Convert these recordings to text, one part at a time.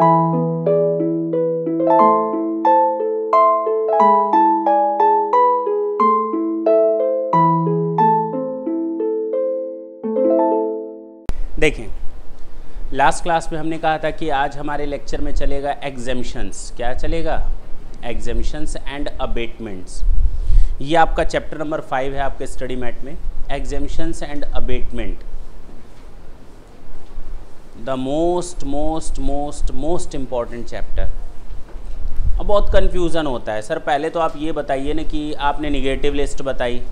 देखें, last class में हमने कहा था कि आज हमारे लेक्चर में चलेगा एग्जेम्पशंस। क्या चलेगा? Exemptions and abatements. ये आपका चैप्टर नंबर 5 है आपके स्टडी मैट में, exemptions and abatement. The most important chapter. अब बहुत कन्फ्यूज़न होता है। सर पहले तो आप ये बताइए ना कि आपने निगेटिव लिस्ट बताई,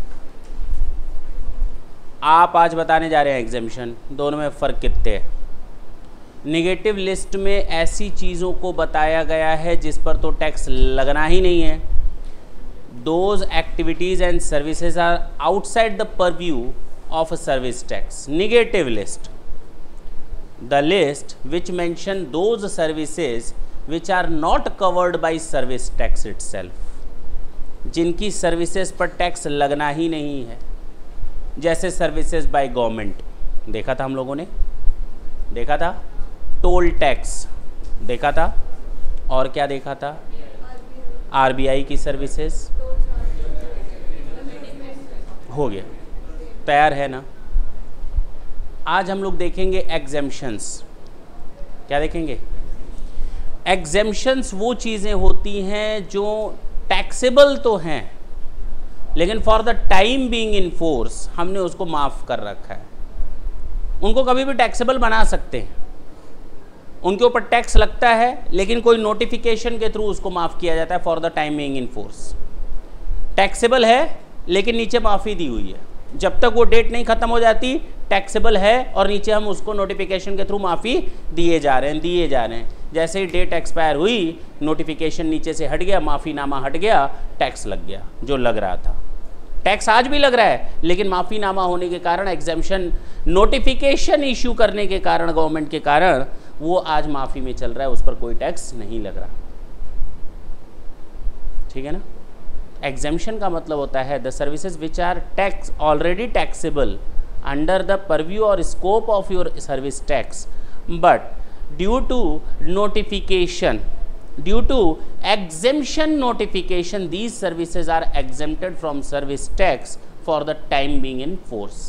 आप आज बताने जा रहे हैं एग्जेम्पशन, दोनों में फ़र्क कितने है? निगेटिव लिस्ट में ऐसी चीज़ों को बताया गया है जिस पर तो टैक्स लगना ही नहीं है। Those activities and services are outside the purview of service tax. Negative list, the list which mention those services which are not covered by service tax itself, जिनकी सर्विसेज पर टैक्स लगना ही नहीं है। जैसे सर्विसेज बाय गवर्नमेंट देखा था हम लोगों ने, देखा था टोल टैक्स देखा था, और क्या देखा था? आरबीआई की सर्विसेज हो गया, तैयार है ना। आज हम लोग देखेंगे एग्जेम्पशंस। क्या देखेंगे? एग्जेम्पशंस वो चीज़ें होती हैं जो टैक्सेबल तो हैं लेकिन for the time being in force हमने उसको माफ़ कर रखा है। उनको कभी भी टैक्सेबल बना सकते हैं, उनके ऊपर टैक्स लगता है लेकिन कोई नोटिफिकेशन के थ्रू उसको माफ़ किया जाता है for the time being in force. Taxable है लेकिन नीचे माफ़ी दी हुई है, जब तक वो डेट नहीं ख़त्म हो जाती टैक्सेबल है, और नीचे हम उसको नोटिफिकेशन के थ्रू माफ़ी दिए जा रहे हैं। जैसे ही डेट एक्सपायर हुई, नोटिफिकेशन नीचे से हट गया, माफ़ीनामा हट गया, टैक्स लग गया जो लग रहा था। टैक्स आज भी लग रहा है लेकिन माफ़ीनामा होने के कारण, एग्जेम्पशन नोटिफिकेशन इशू करने के कारण, गवर्नमेंट के कारण, वो आज माफ़ी में चल रहा है, उस पर कोई टैक्स नहीं लग रहा। ठीक है ना। एग्जेम्पशन का मतलब होता है the services which are tax already taxable under the purview और scope of your service tax, but due to notification, due to exemption notification, these services are exempted from service tax for the time being in force.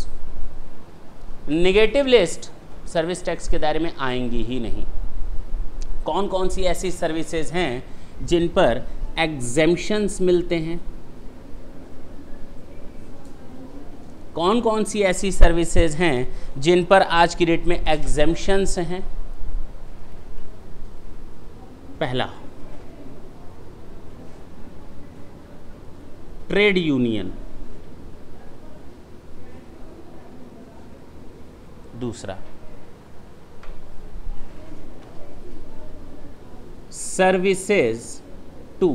Negative list service tax के दायरे में आएंगी ही नहीं। कौन कौन सी ऐसी services हैं जिन पर एग्जेम्पशंस मिलते हैं? कौन कौन सी ऐसी सर्विसेज हैं जिन पर आज की डेट में एग्जेम्पशंस हैं? पहला, ट्रेड यूनियन। दूसरा, सर्विसेज टू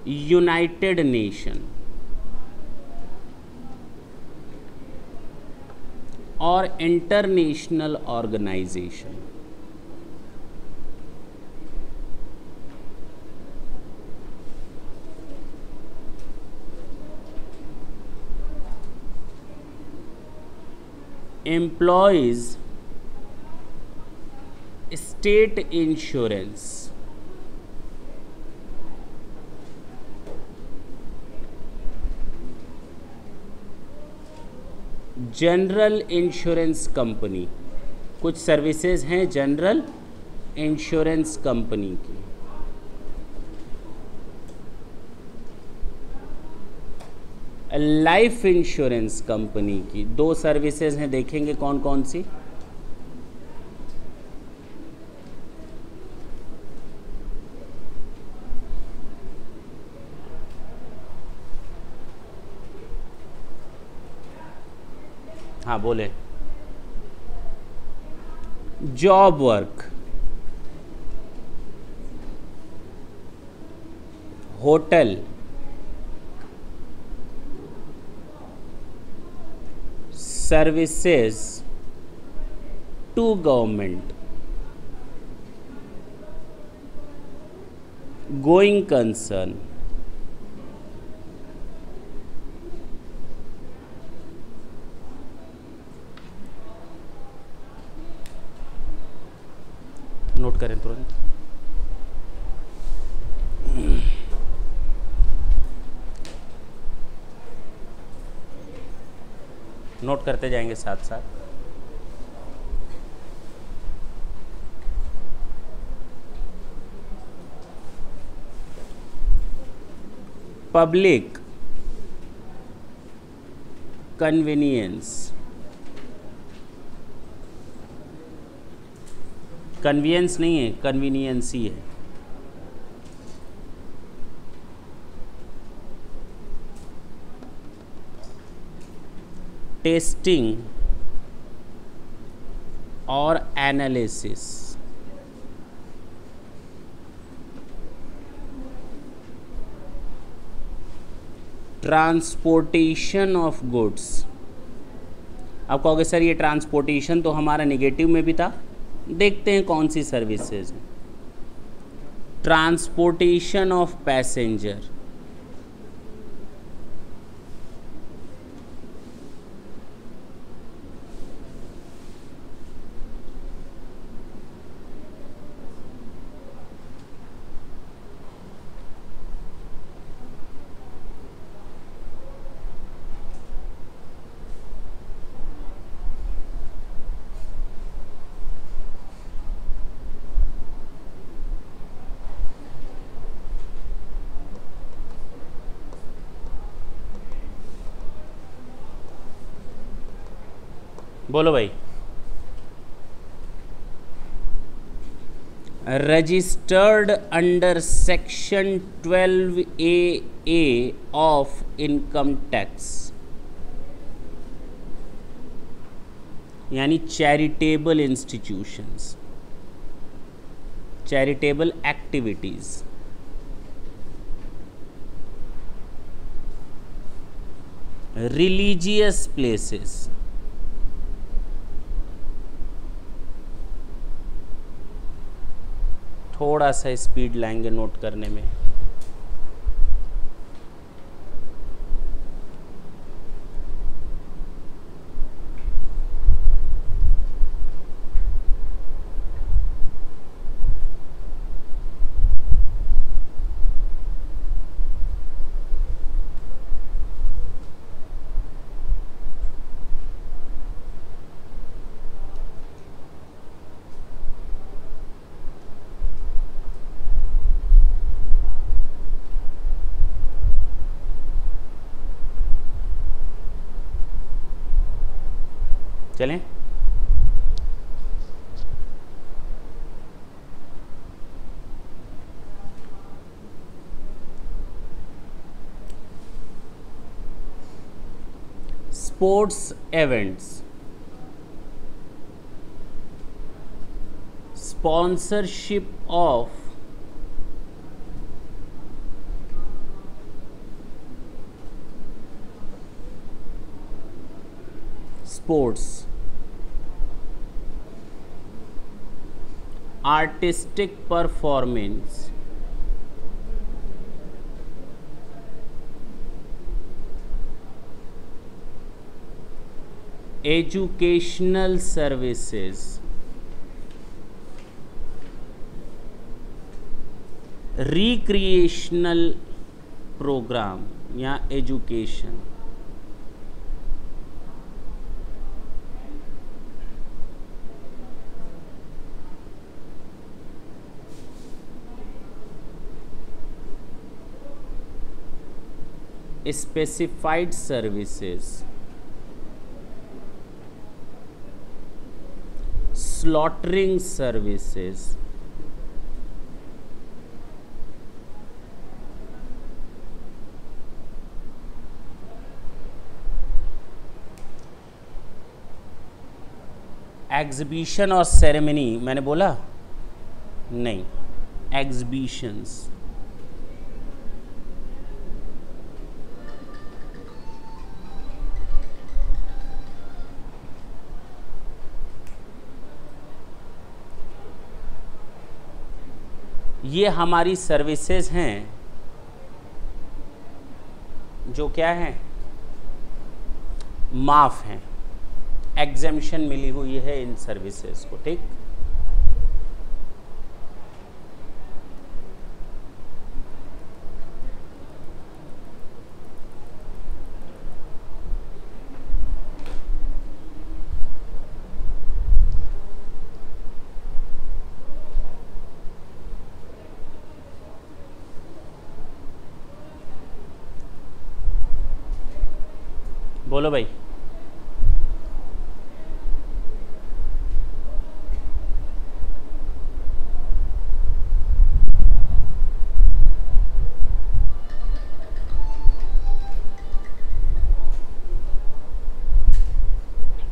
यूनाइटेड नेशन और international organisation. Employees state insurance, general insurance company. कुछ सर्विसेज हैं जनरल इंश्योरेंस कंपनी की। लाइफ इंश्योरेंस कंपनी की। दो सर्विसेज हैं, देखेंगे कौन कौन सी। हाँ बोले। Job work, hotel, services to government, going concern, note करें तुरंत। नोट करते जाएंगे साथ साथ। पब्लिक कन्वीनियंस, कन्वीनियंस नहीं है, कन्वीनियंस ही है। Testing or analysis, transportation of goods. अब कहोगे सर ये ट्रांसपोर्टेशन तो हमारा नेगेटिव में भी था, देखते हैं कौन सी सर्विसेज हैं। ट्रांसपोर्टेशन ऑफ पैसेंजर, बोलो भाई। Registered under section 12AA of income tax, यानी charitable institutions, charitable activities. Religious places, थोड़ा सा स्पीड लाएंगे नोट करने में। चलें। Sports events, sponsorship of sports, artistic performance, educational services, recreational program या education, specified services, slaughtering services, exhibition और ceremony मैंने बोला नहीं, एग्जीबिशंस, ये हमारी सर्विसेज हैं जो क्या हैं, माफ़ हैं, एग्जेम्पशन मिली हुई है इन सर्विसेज को। ठीक, बोलो भाई।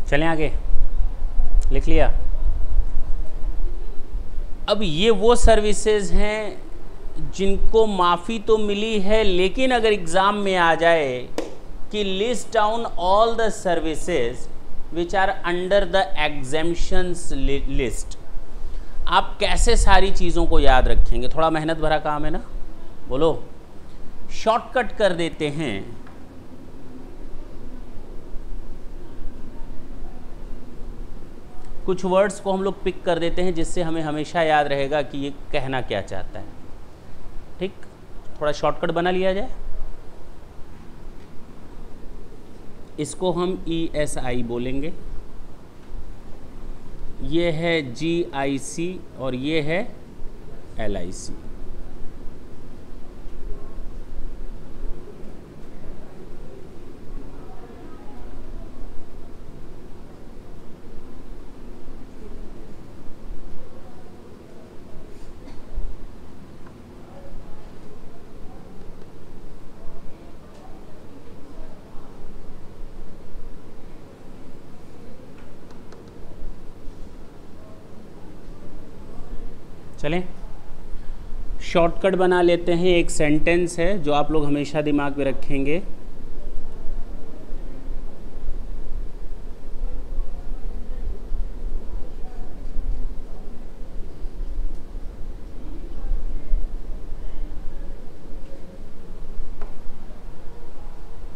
चलें आगे, लिख लिया। अब ये वो सर्विसेज हैं जिनको माफ़ी तो मिली है, लेकिन अगर एग्ज़ाम में आ जाए कि list down all the services which are under the exemptions list, आप कैसे सारी चीज़ों को याद रखेंगे? थोड़ा मेहनत भरा काम है ना, बोलो। शॉर्टकट कर देते हैं। कुछ वर्ड्स को हम लोग पिक कर देते हैं जिससे हमें हमेशा याद रहेगा कि ये कहना क्या चाहता है। ठीक, थोड़ा शॉर्टकट बना लिया जाए। इसको हम ESI बोलेंगे, ये है GIC और ये है LIC। चलें, शॉर्टकट बना लेते हैं। एक सेंटेंस है जो आप लोग हमेशा दिमाग में रखेंगे।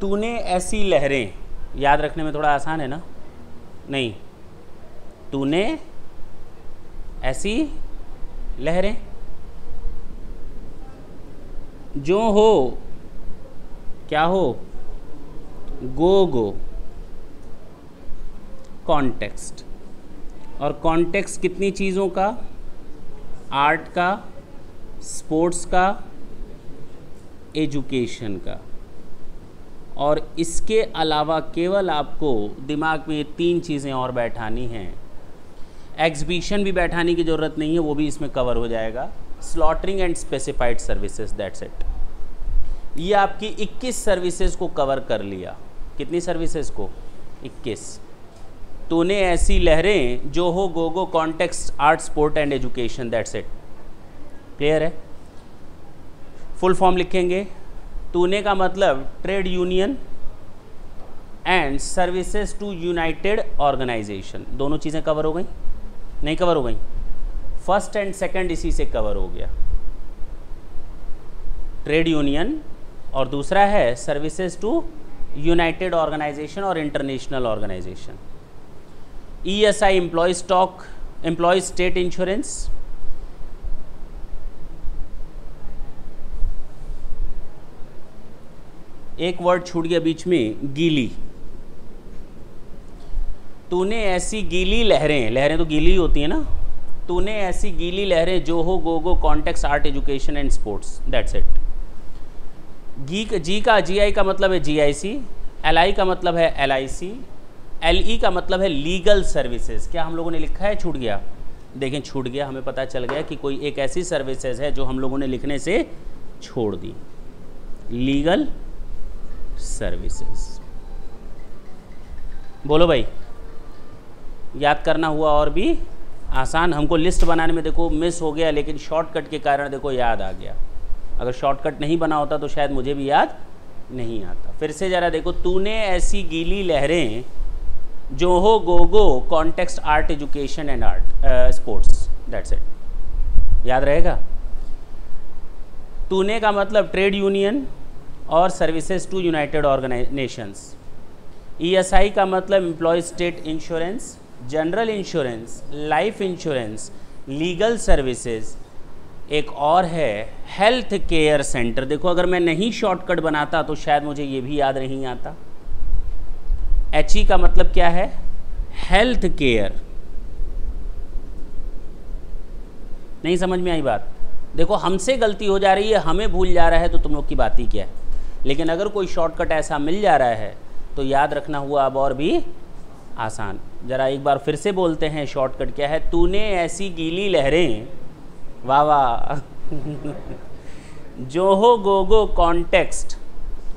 तूने ऐसी लहरें, याद रखने में थोड़ा आसान है ना? नहीं, तूने ऐसी लहरें जो हो, क्या हो? गो। कॉन्टेक्स्ट, और कॉन्टेक्स्ट कितनी चीज़ों का? आर्ट का, स्पोर्ट्स का, एजुकेशन का। और इसके अलावा केवल आपको दिमाग में ये 3 चीज़ें और बैठानी हैं। एग्जीबिशन भी बैठाने की ज़रूरत नहीं है, वो भी इसमें कवर हो जाएगा। Slaughtering and specified services, that's it. ये आपकी 21 सर्विसेज को कवर कर लिया। कितनी सर्विसेज को? 21। तूने ऐसी लहरें जो हो, गो, context, art, sport and education, that's it. Clear है? फुल फॉर्म लिखेंगे। तूने का मतलब trade union and services to United organisation. दोनों चीज़ें कवर हो गई? नहीं कवर हो गई? फर्स्ट एंड सेकंड इसी से कवर हो गया, ट्रेड यूनियन, और दूसरा है सर्विसेज टू यूनाइटेड ऑर्गेनाइजेशन और international organisation. ESI employ state insurance. एक वर्ड छूट गया बीच में, गीली। तूने ऐसी गीली लहरें, लहरें तो गीली होती हैं ना, तूने ऐसी गीली लहरें जो हो, गो, context, art, education and sports, that's it. GI का मतलब है GIC, LI का मतलब है LIC, LE का मतलब है लीगल सर्विसेज। क्या हम लोगों ने लिखा है? छूट गया? देखें, छूट गया। हमें पता चल गया कि कोई एक ऐसी सर्विसेज है जो हम लोगों ने लिखने से छोड़ दी, लीगल सर्विसेज। बोलो भाई, याद करना हुआ और भी आसान। हमको लिस्ट बनाने में देखो मिस हो गया, लेकिन शॉर्टकट के कारण देखो याद आ गया। अगर शॉर्टकट नहीं बना होता तो शायद मुझे भी याद नहीं आता। फिर से ज़रा देखो, तूने ऐसी गीली लहरें जो हो, गो, context, art, education and sports, that's it. याद रहेगा? तूने का मतलब ट्रेड यूनियन और services to united organisations. ESI का मतलब employ state insurance, general insurance, life insurance, legal services. एक और है हेल्थ केयर सेंटर। देखो, अगर मैं नहीं शॉर्टकट बनाता तो शायद मुझे ये भी याद नहीं आता। HE का मतलब क्या है? Health care. नहीं समझ में आई बात? देखो, हमसे गलती हो जा रही है, हमें भूल जा रहा है, तो तुम लोग की बात ही क्या है। लेकिन अगर कोई शॉर्टकट ऐसा मिल जा रहा है तो याद रखना हुआ अब और भी आसान। ज़रा एक बार फिर से बोलते हैं, शॉर्टकट क्या है? तूने ऐसी गीली लहरें, वाह वाह जो हो गो कॉन्टेक्स्ट,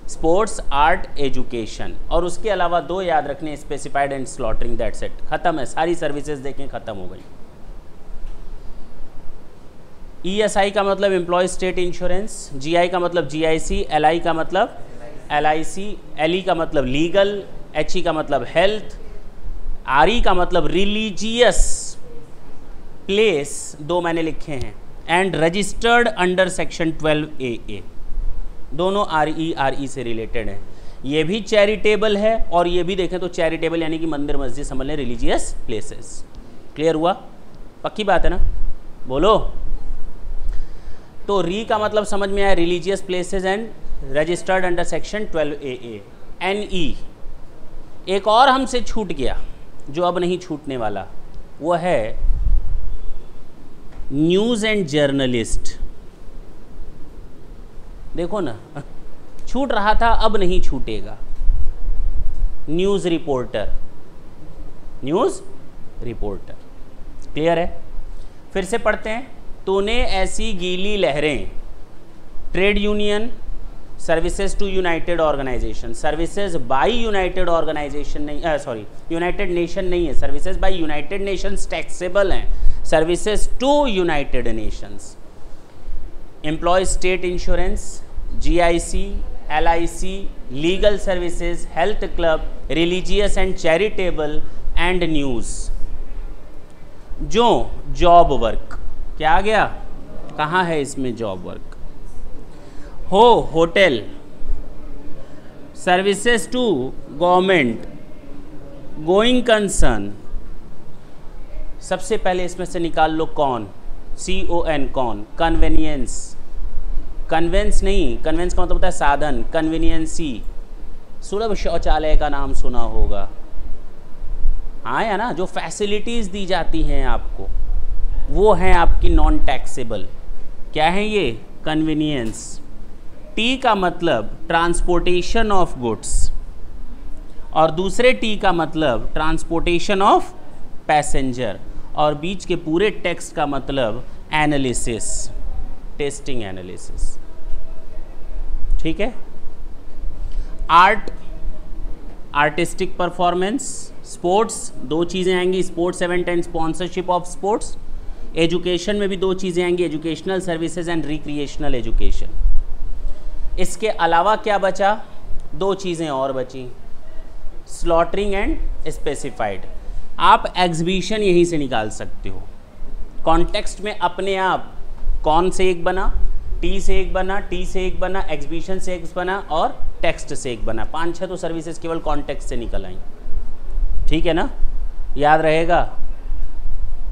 स्पोर्ट्स, आर्ट, एजुकेशन, और उसके अलावा 2 याद रखने, specified and slaughtering. That's it, खत्म है। सारी सर्विसेज देखें, खत्म हो गई। ESI का मतलब एम्प्लॉय स्टेट इंश्योरेंस, GI का मतलब GIC, LI का मतलब LIC, LE का मतलब लीगल, HE का मतलब हेल्थ, RE का मतलब रिलीजियस प्लेस, 2 मैंने लिखे हैं, and registered under section 12AA। दोनों RE से रिलेटेड हैं। ये भी चैरिटेबल है और ये भी देखें तो चैरिटेबल, यानी कि मंदिर मस्जिद समझ लें, रिलीजियस प्लेसेस। क्लियर हुआ? पक्की बात है ना? बोलो। तो री का मतलब समझ में आया, religious places and registered under section 12AA। NE एक और हमसे छूट गया जो अब नहीं छूटने वाला, वो है न्यूज़ एंड जर्नलिस्ट। देखो ना, छूट रहा था, अब नहीं छूटेगा। News reporter, news reporter. Clear है? फिर से पढ़ते हैं। तूने ऐसी गीली लहरें, trade union, services to United organisation, services by united organisation नहीं, सॉरी यूनाइटेड नेशन नहीं है, services by United nations taxable हैं, services to United nations, employ state insurance, GIC, LIC, legal services, health club, religious and charitable, and news. जो job work, क्या आ गया? कहाँ है इसमें जॉब वर्क? हो hotel, services to government, going concern. सबसे पहले इसमें से निकाल लो कौन, CON, कौन, कन्वेनियंस, कन्वेंस नहीं, कन्वेंस का मतलब होता है साधन, कन्वीनियंसी, सुलभ शौचालय का नाम सुना होगा, हाँ या ना, जो फैसिलिटीज़ दी जाती हैं आपको, वो हैं आपकी नॉन टैक्सेबल। क्या है ये? कन्वीनियंस। T का मतलब ट्रांसपोर्टेशन ऑफ गुड्स, और दूसरे T का मतलब ट्रांसपोर्टेशन ऑफ पैसेंजर, और बीच के पूरे टेक्स्ट का मतलब एनालिसिस, टेस्टिंग एनालिसिस। ठीक है? आर्ट, आर्टिस्टिक परफॉर्मेंस, स्पोर्ट्स, 2 चीज़ें आएंगी, sports event and sponsorship of sports. Education में भी 2 चीज़ें आएंगी, educational services and recreational education. इसके अलावा क्या बचा? 2 चीज़ें और बची, स्लॉटरिंग एंड स्पेसिफाइड। आप एग्जीबिशन यहीं से निकाल सकते हो। कॉन्टेक्स्ट में अपने आप कौन से एक बना, T से एक बना, T से एक बना, एग्जीबिशन से एक बना, और टेक्स्ट से एक बना। 5-6 तो सर्विसेज केवल कॉन्टेक्स्ट से निकल आई। ठीक है ना? याद रहेगा?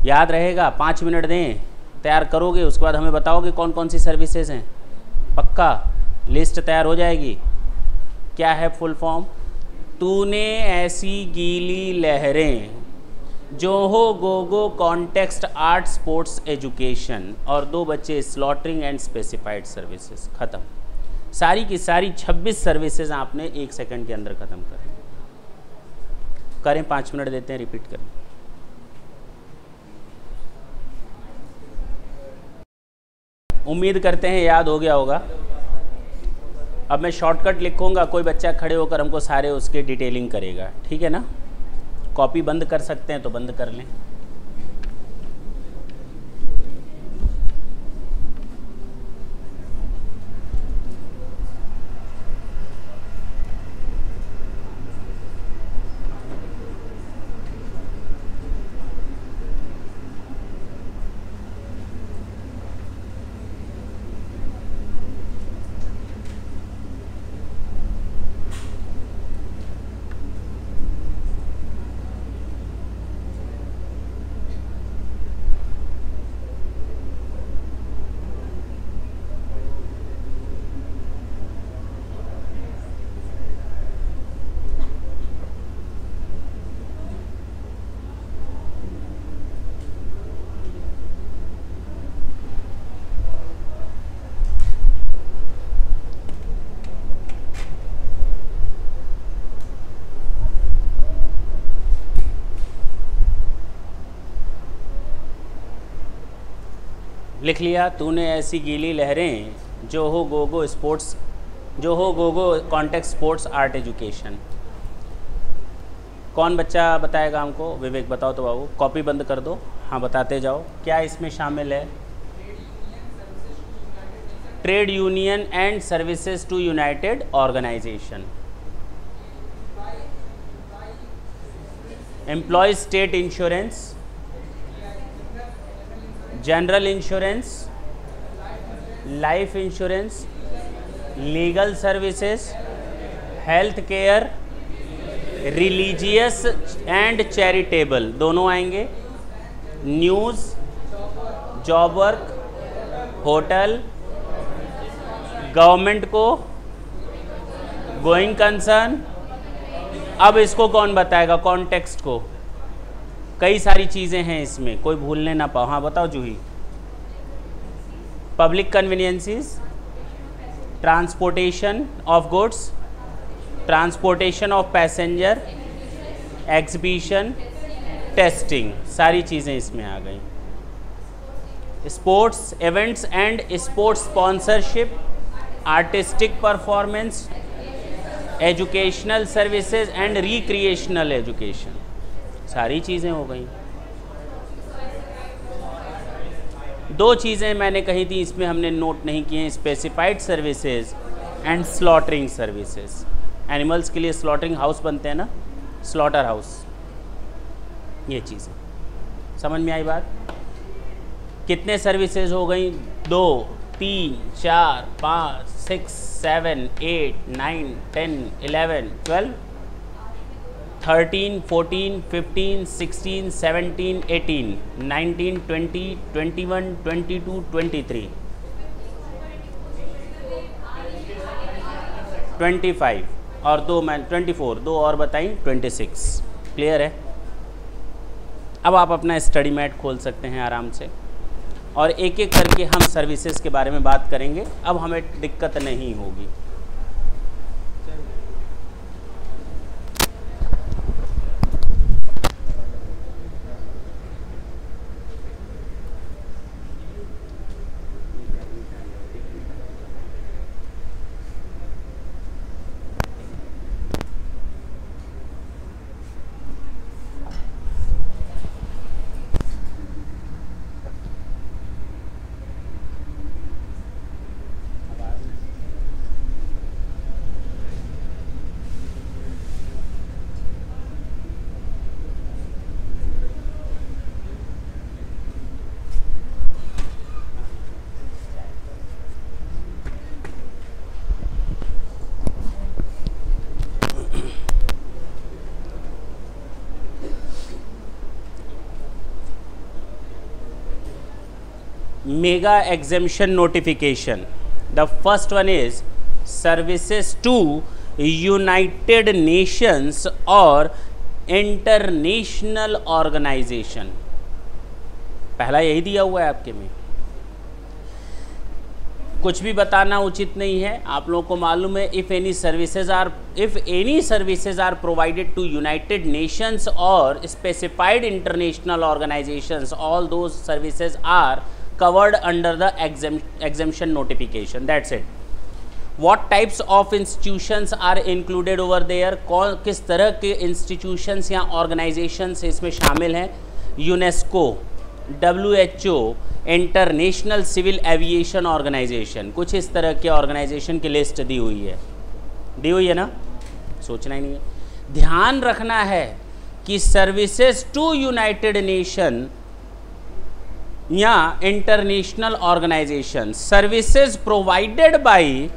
याद रहेगा? 5 मिनट दें, तैयार करोगे, उसके बाद हमें बताओगे कौन कौन सी सर्विसेज हैं। पक्का? लिस्ट तैयार हो जाएगी। क्या है फुल फॉर्म? तूने ऐसी गीली लहरें, जो हो गो कॉन्टेक्स्ट, आर्ट, स्पोर्ट्स, एजुकेशन, और 2 बच्चे स्लॉटरिंग एंड स्पेसिफाइड सर्विसेज। ख़त्म। सारी की सारी 26 सर्विसेज आपने 1 सेकंड के अंदर ख़त्म कर दी। करें, 5 मिनट देते हैं, रिपीट करें। उम्मीद करते हैं याद हो गया होगा। अब मैं शॉर्टकट लिखूंगा, कोई बच्चा खड़े होकर हमको सारे उसके डिटेलिंग करेगा। ठीक है ना? कॉपी बंद कर सकते हैं तो बंद कर लें। लिख लिया तूने ऐसी गीली लहरें जो हो गोगो स्पोर्ट्स, जो हो Gogo context sports art education. कौन बच्चा बताएगा हमको? विवेक बताओ तो बाबू, कॉपी बंद कर दो। हाँ बताते जाओ, क्या इसमें शामिल है? Trade union and services to United organisation, employ state insurance, general insurance, life insurance, legal services, health care, religious and charitable दोनों आएंगे, news, job work, hotel, government को, गोइंग कंसर्न। अब इसको कौन बताएगा? कॉन्टेक्स्ट को। कई सारी चीज़ें हैं इसमें, कोई भूलने ना पाओ। हाँ बताओ Juhi. Public conveniences, transportation of goods, transportation of passenger, exhibition, testing, सारी चीज़ें इसमें आ गई। Sports events and sports sponsorship, artistic performance, educational services and recreational education, सारी चीज़ें हो गई। दो चीज़ें मैंने कही थी इसमें हमने नोट नहीं किए हैं, specified services and slaughtering services. Animals के लिए स्लॉटरिंग हाउस बनते हैं ना, स्लॉटर हाउस, ये चीज़ें समझ में आई बात? कितने सर्विसेज हो गई? 2, 3, 4, 5, 6, 7, 8, 9, 10, 11, 12, 13, 14, 15, 16, 17, 18, 19, 20, 21, 22, 23, 25 और 2 मैं 24, 2 और बताई 26। क्लियर है? अब आप अपना स्टडी मैट खोल सकते हैं आराम से और एक एक करके हम सर्विसेज के बारे में बात करेंगे। अब हमें दिक्कत नहीं होगी। Mega exemption notification. The first one is services to United Nations or international organization. पहला यही दिया हुआ है आपके में, कुछ भी बताना उचित नहीं है। आप लोगों को मालूम है if any services are provided to United Nations or specified international organizations, all those services are covered under the exemption notification. That's it. What types of institutions are included over there? कौन किस तरह के institutions या organizations इसमें शामिल हैं? UNESCO, WHO, international civil aviation organisation, कुछ इस तरह के ऑर्गेनाइजेशन की लिस्ट दी हुई है ना, सोचना ही नहीं है। ध्यान रखना है कि सर्विसेज टू यूनाइटेड नेशन या international organisation, services provided by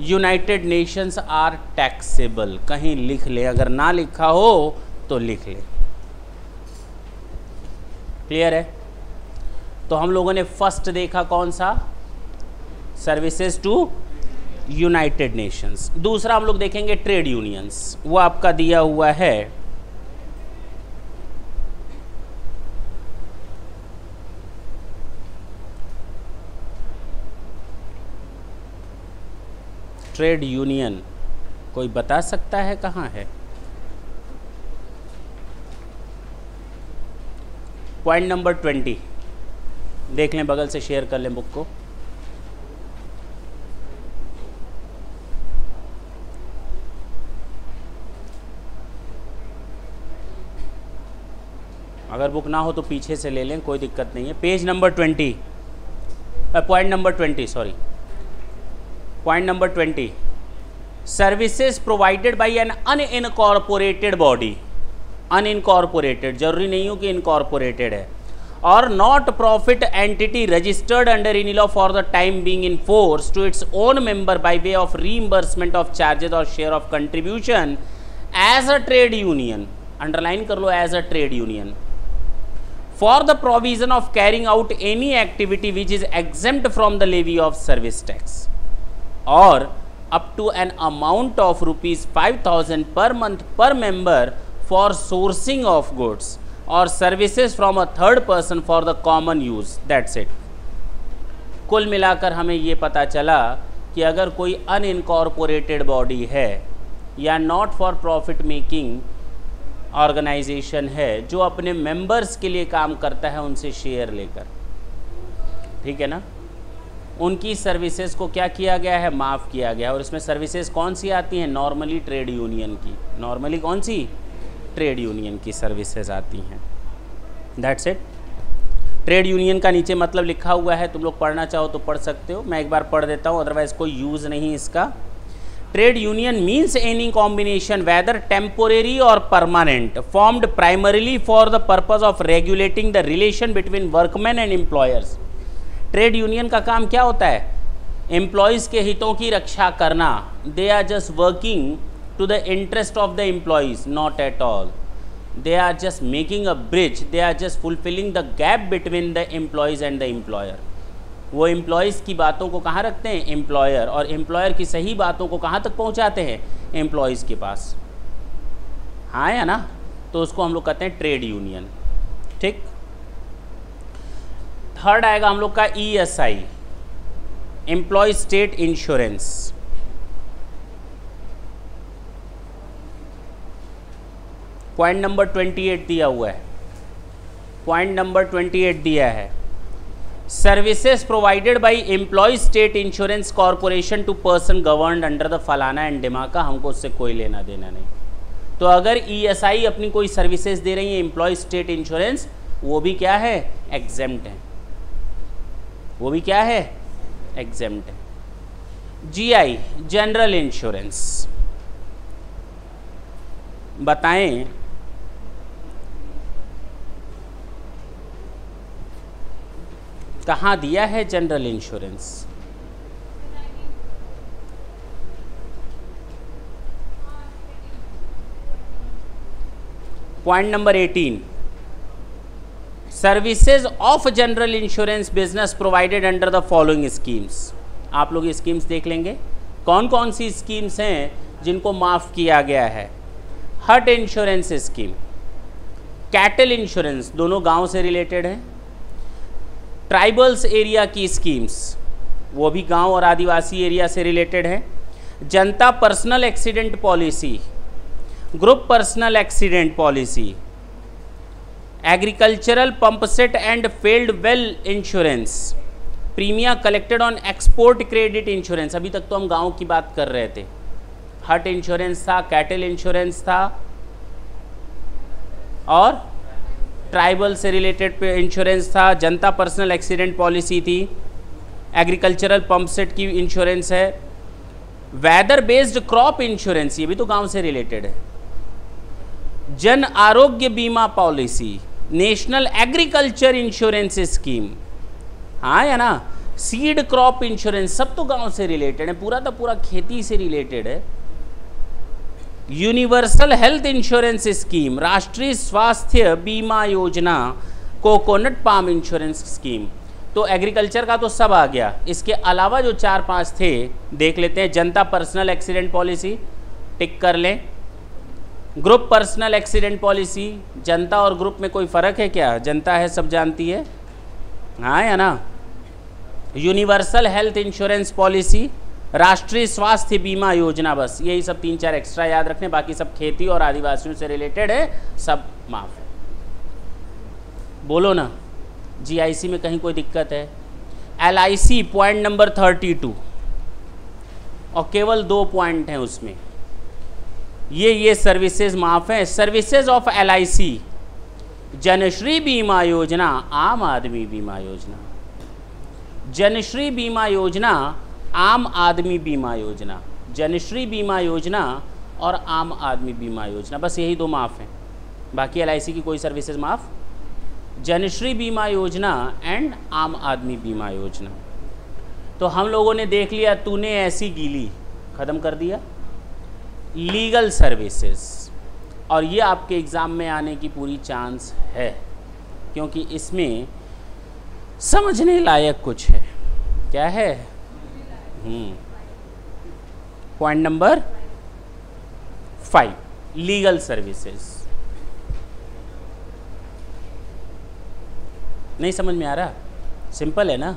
United Nations are taxable. कहीं लिख ले, अगर ना लिखा हो तो लिख ले। क्लियर है? तो हम लोगों ने फर्स्ट देखा कौन सा? Services to United Nations. दूसरा हम लोग देखेंगे ट्रेड यूनियंस, वो आपका दिया हुआ है ट्रेड यूनियन। कोई बता सकता है कहाँ है? पॉइंट नंबर 20 देख लें, बगल से शेयर कर लें बुक को। अगर बुक ना हो तो पीछे से ले लें, कोई दिक्कत नहीं है। Page number 20, point number 20, sorry, point number 20, services provided by an unincorporated body. Unincorporated, जरूरी नहीं हो कि इनकॉर्पोरेटेड है, or not profit entity registered under in law for the time being in force to its own member by way of reimbursement of charges or share of contribution as a trade union. Underline कर लो, as a trade union. For the provision of carrying out any activity which is exempt from the levy of service tax, or up to an amount of rupees 5,000 per month per member for sourcing of goods or services from a third person for the common use. That's it. कुल मिलाकर हमें ये पता चला कि अगर कोई unincorporated body है या not for profit making organisation है जो अपने मेंबर्स के लिए काम करता है उनसे शेयर लेकर, ठीक है ना, उनकी सर्विसेज को क्या किया गया है, माफ़ किया गया है। और इसमें सर्विसेज कौन सी आती हैं, नॉर्मली ट्रेड यूनियन की, नॉर्मली कौन सी, ट्रेड यूनियन की सर्विसेज आती हैं। That's it. ट्रेड यूनियन का नीचे मतलब लिखा हुआ है, तुम लोग पढ़ना चाहो तो पढ़ सकते हो, मैं एक बार पढ़ देता हूँ, अदरवाइज कोई यूज़ नहीं इसका। Trade union means any combination, whether temporary or permanent, formed primarily for the purpose of regulating the relation between workmen and employers. Trade union का काम क्या होता है, employees के हितों की रक्षा करना। They are just working to the interest of the employees, not at all. They are just making a bridge. They are just fulfilling the gap between the employees and the employer. वो employees की बातों को कहाँ रखते हैं, employer, और employer की सही बातों को कहाँ तक पहुँचाते हैं, एम्प्लॉयज़ के पास। हाँ या ना, तो उसको हम लोग कहते हैं ट्रेड यूनियन। ठीक, थर्ड आएगा हम लोग का ESI, employ state insurance. Point number 28 दिया हुआ है, पॉइंट नंबर 28 दिया है, services provided by employ state insurance corporation to person governed under the फलाना एंड डिमाका। हमको उससे कोई लेना देना नहीं। तो अगर ESI अपनी कोई सर्विसेज दे रही है एम्प्लॉय स्टेट इंश्योरेंस, वो भी क्या है, एग्जेम्प्ट है, वो भी क्या है, एग्जेम्प्ट है। GI जनरल इंश्योरेंस, बताएं कहाँ दिया है general insurance. Point number 18, services of general insurance business provided under the following schemes. आप लोग ये स्कीम्स देख लेंगे कौन कौन सी स्कीम्स हैं जिनको माफ़ किया गया है। हट इंश्योरेंस स्कीम, कैटल इंश्योरेंस, दोनों गांव से रिलेटेड हैं। ट्राइबल्स एरिया की स्कीम्स, वो भी गांव और आदिवासी एरिया से रिलेटेड है। जनता personal accident policy, group personal accident policy, agricultural pump set and failed well insurance, Primia collected on export credit insurance. अभी तक तो हम गांव की बात कर रहे थे। हट इंश्योरेंस था, कैटल इंश्योरेंस था, और ट्राइबल से रिलेटेड इंश्योरेंस था, जनता पर्सनल एक्सीडेंट पॉलिसी थी, एग्रीकल्चरल पंप सेट की इंश्योरेंस है, वेदर बेस्ड क्रॉप इंश्योरेंस, ये भी तो गांव से रिलेटेड है, जन आरोग्य बीमा policy, national agriculture insurance scheme, हाँ या ना, सीड क्रॉप इंश्योरेंस, सब तो गांव से रिलेटेड है, पूरा का पूरा खेती से रिलेटेड है। यूनिवर्सल हेल्थ इंश्योरेंस स्कीम, राष्ट्रीय स्वास्थ्य बीमा योजना, कोकोनट पाम इंश्योरेंस स्कीम। तो एग्रीकल्चर का तो सब आ गया। इसके अलावा जो 4-5 थे देख लेते हैं। जनता पर्सनल एक्सीडेंट पॉलिसी टिक कर लें। ग्रुप पर्सनल एक्सीडेंट पॉलिसी, जनता और ग्रुप में कोई फ़र्क है क्या, जनता है सब जानती है, हाँ या ना। यूनिवर्सल हेल्थ इंश्योरेंस पॉलिसी, राष्ट्रीय स्वास्थ्य बीमा योजना, बस यही सब 3-4 एक्स्ट्रा याद रखने, बाकी सब खेती और आदिवासियों से रिलेटेड है, सब माफ है। बोलो ना, GIC में कहीं कोई दिक्कत है? LIC पॉइंट नंबर 32 और केवल 2 पॉइंट हैं उसमें, ये सर्विसेज माफ हैं। सर्विसेज ऑफ LIC, जनश्री बीमा योजना, आम आदमी बीमा योजना, जनश्री बीमा योजना, आम आदमी बीमा योजना, जनश्री बीमा योजना और आम आदमी बीमा योजना, बस यही 2 माफ़ हैं। बाकी LIC की कोई सर्विसेज माफ़। जनश्री बीमा योजना एंड आम आदमी बीमा योजना। तो हम लोगों ने देख लिया, तूने ऐसी गीली ख़त्म कर दिया। लीगल सर्विसेज, और ये आपके एग्ज़ाम में आने की पूरी चांस है, क्योंकि इसमें समझने लायक कुछ है। क्या है? Point number 5, legal services. नहीं समझ में आ रहा? सिंपल है ना,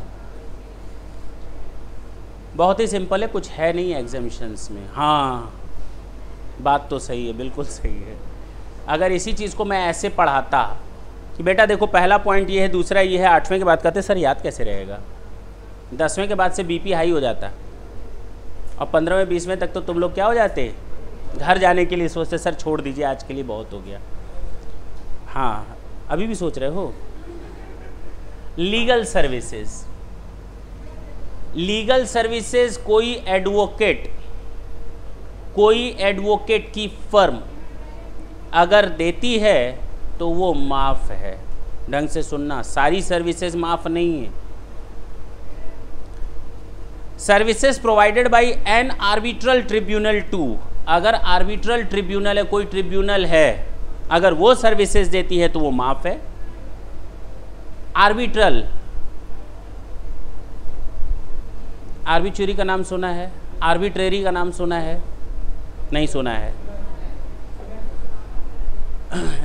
बहुत ही सिंपल है, कुछ है नहीं एग्जामिशंस में। हाँ, बात तो सही है, बिल्कुल सही है। अगर इसी चीज़ को मैं ऐसे पढ़ाता कि बेटा देखो पहला पॉइंट ये है, दूसरा ये है, 8वें के बाद कहते सर याद कैसे रहेगा, 10वें के बाद से BP हाई हो जाता, और 15वें 20वें तक तो तुम लोग क्या हो जाते, घर जाने के लिए सोचते सर छोड़ दीजिए आज के लिए बहुत हो गया। हाँ, अभी भी सोच रहे हो। लीगल सर्विसेज, लीगल सर्विसेज कोई एडवोकेट की फर्म अगर देती है तो वो माफ़ है। ढंग से सुनना, सारी सर्विसेज माफ़ नहीं है। Services provided by an arbitral tribunal to, अगर आर्बिट्रल ट्रिब्यूनल है, कोई ट्रिब्यूनल है, अगर वो सर्विसेज देती है तो वो माफ़ है। आर्बिट्रल, आर्बिट्रेरी का नाम सुना है? आर्बिट्रेरी का नाम सुना है? नहीं सुना है?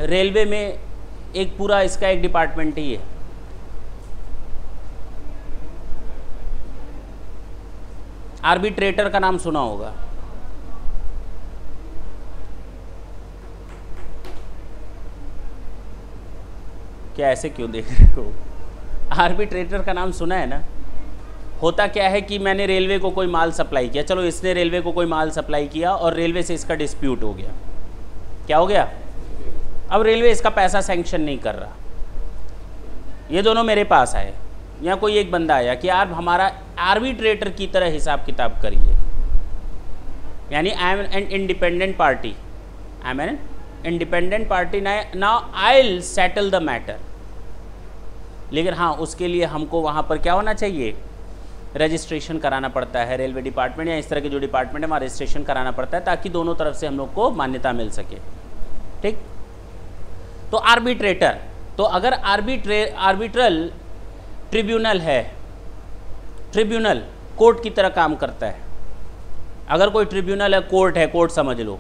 रेलवे में एक पूरा इसका एक डिपार्टमेंट ही है। आर्बिट्रेटर का नाम सुना होगा। क्या ऐसे क्यों देख रहे हो? आर्बिट्रेटर का नाम सुना है ना? होता क्या है कि मैंने रेलवे को कोई माल सप्लाई किया, चलो इसने रेलवे को कोई माल सप्लाई किया और रेलवे से इसका डिस्प्यूट हो गया। क्या हो गया? अब रेलवे इसका पैसा सैंक्शन नहीं कर रहा। ये दोनों मेरे पास आए, या कोई एक बंदा आया कि आप हमारा आर्बिट्रेटर की तरह हिसाब किताब करिए, यानी I am an independent party, I am an independent party, now I will settle the matter. लेकिन हाँ, उसके लिए हमको वहाँ पर क्या होना चाहिए? रजिस्ट्रेशन कराना पड़ता है। रेलवे डिपार्टमेंट या इस तरह के जो डिपार्टमेंट है वहाँ रजिस्ट्रेशन कराना पड़ता है, ताकि दोनों तरफ से हम लोग को मान्यता मिल सके। ठीक, तो आर्बिट्रेटर, तो अगर आर्बिट्रल ट्रिब्यूनल है, ट्रिब्यूनल कोर्ट की तरह काम करता है, अगर कोई ट्रिब्यूनल है, कोर्ट है, कोर्ट समझ लो,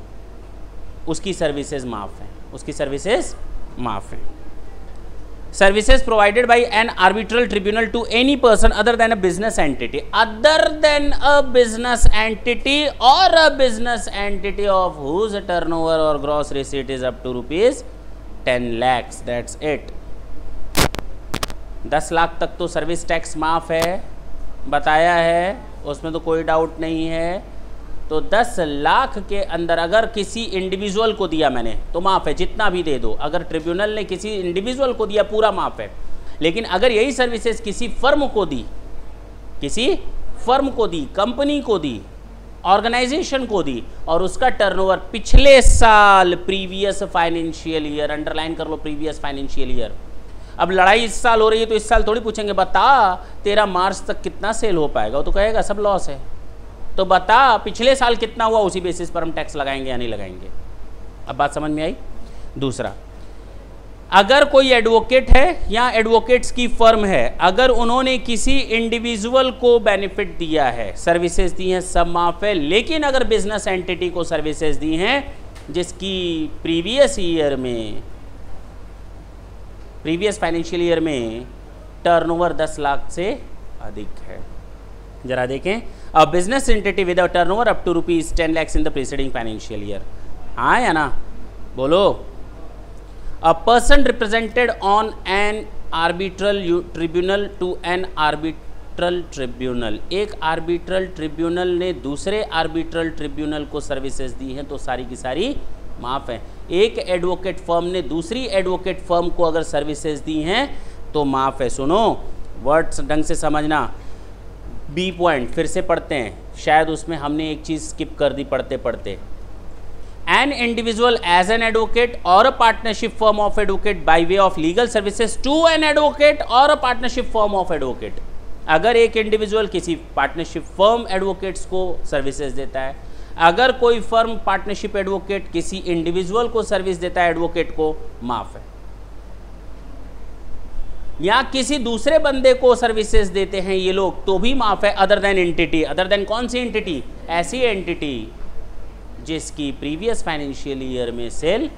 उसकी सर्विसेज माफ़ है, उसकी सर्विसेज माफ़ है। Services provided by an arbitral tribunal to any person other than a business entity, other than a business entity or a business entity of whose turnover or gross receipt is up to rupees 10 lakhs, that's it। 10 lakh तक तो service tax माफ़ है, बताया है, उसमें तो कोई doubt नहीं है। तो 10 लाख के अंदर अगर किसी इंडिविजुअल को दिया मैंने तो माफ़ है, जितना भी दे दो। अगर ट्रिब्यूनल ने किसी इंडिविजुअल को दिया पूरा माफ़ है। लेकिन अगर यही सर्विसेज किसी फर्म को दी, किसी फर्म को दी, कंपनी को दी, ऑर्गेनाइजेशन को दी, और उसका टर्नओवर पिछले साल, प्रीवियस फाइनेंशियल ईयर, अंडरलाइन कर लो प्रीवियस फाइनेंशियल ईयर। अब लड़ाई इस साल हो रही है तो इस साल थोड़ी पूछेंगे बता तेरा मार्च तक कितना सेल हो पाएगा, वो तो कहेगा सब लॉस है, तो बता पिछले साल कितना हुआ, उसी बेसिस पर हम टैक्स लगाएंगे या नहीं लगाएंगे। अब बात समझ में आई? दूसरा, अगर कोई एडवोकेट है या एडवोकेट्स की फर्म है, अगर उन्होंने किसी इंडिविजुअल को बेनिफिट दिया है, सर्विसेज दी हैं, सब माफ है। लेकिन अगर बिजनेस एंटिटी को सर्विसेज दी हैं जिसकी प्रीवियस ईयर में, प्रीवियस फाइनेंशियल ईयर में टर्नओवर 10 लाख से अधिक है, जरा देखें, a business entity with a turnover up to rupees 10 lakhs in the preceding financial year, हाँ या ना? बोलो। A person represented on an arbitral tribunal to an arbitral tribunal, एक आर्बिट्रल ट्रिब्यूनल ने दूसरे आर्बिट्रल ट्रिब्यूनल को सर्विसेज दी हैं तो सारी की सारी माफ़ है। एक एडवोकेट फर्म ने दूसरी एडवोकेट फर्म को अगर सर्विसेज दी हैं तो माफ़ है। सुनो, वर्ड्स ढंग से समझना। बी पॉइंट फिर से पढ़ते हैं, शायद उसमें हमने एक चीज़ स्किप कर दी पढ़ते पढ़ते। An individual as an advocate or a partnership firm of advocate by way of legal services to an advocate or a partnership firm of advocate. अगर एक इंडिविजुअल किसी पार्टनरशिप फर्म एडवोकेट्स को सर्विसेज देता है, अगर कोई फर्म पार्टनरशिप एडवोकेट किसी individual को सर्विस देता है एडवोकेट को, माफ है। या किसी दूसरे बंदे को सर्विसेज देते हैं ये लोग तो भी माफ है, other than entity. Other than कौन सी एंटिटी? ऐसी एंटिटी जिसकी प्रीवियस फाइनेंशियल ईयर में सेल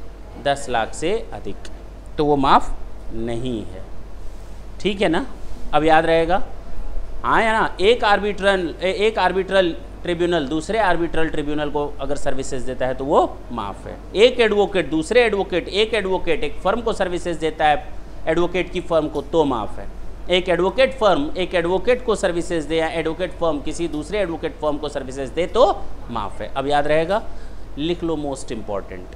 10 लाख से अधिक, तो वो माफ नहीं है। ठीक है ना, अब याद रहेगा। हाँ या ना, एक आर्बिट्रल ट्रिब्यूनल दूसरे आर्बिट्रल ट्रिब्यूनल को अगर सर्विसेज देता है तो वो माफ़ है। एक एडवोकेट दूसरे एडवोकेट, एक एडवोकेट एक फर्म को सर्विसेज देता है एडवोकेट की फर्म को तो माफ़ है। एक एडवोकेट फर्म एक एडवोकेट को सर्विसेज दे या एडवोकेट फर्म किसी दूसरे एडवोकेट फर्म को सर्विसेज दे तो माफ़ है। अब याद रहेगा, लिख लो मोस्ट इंपॉर्टेंट।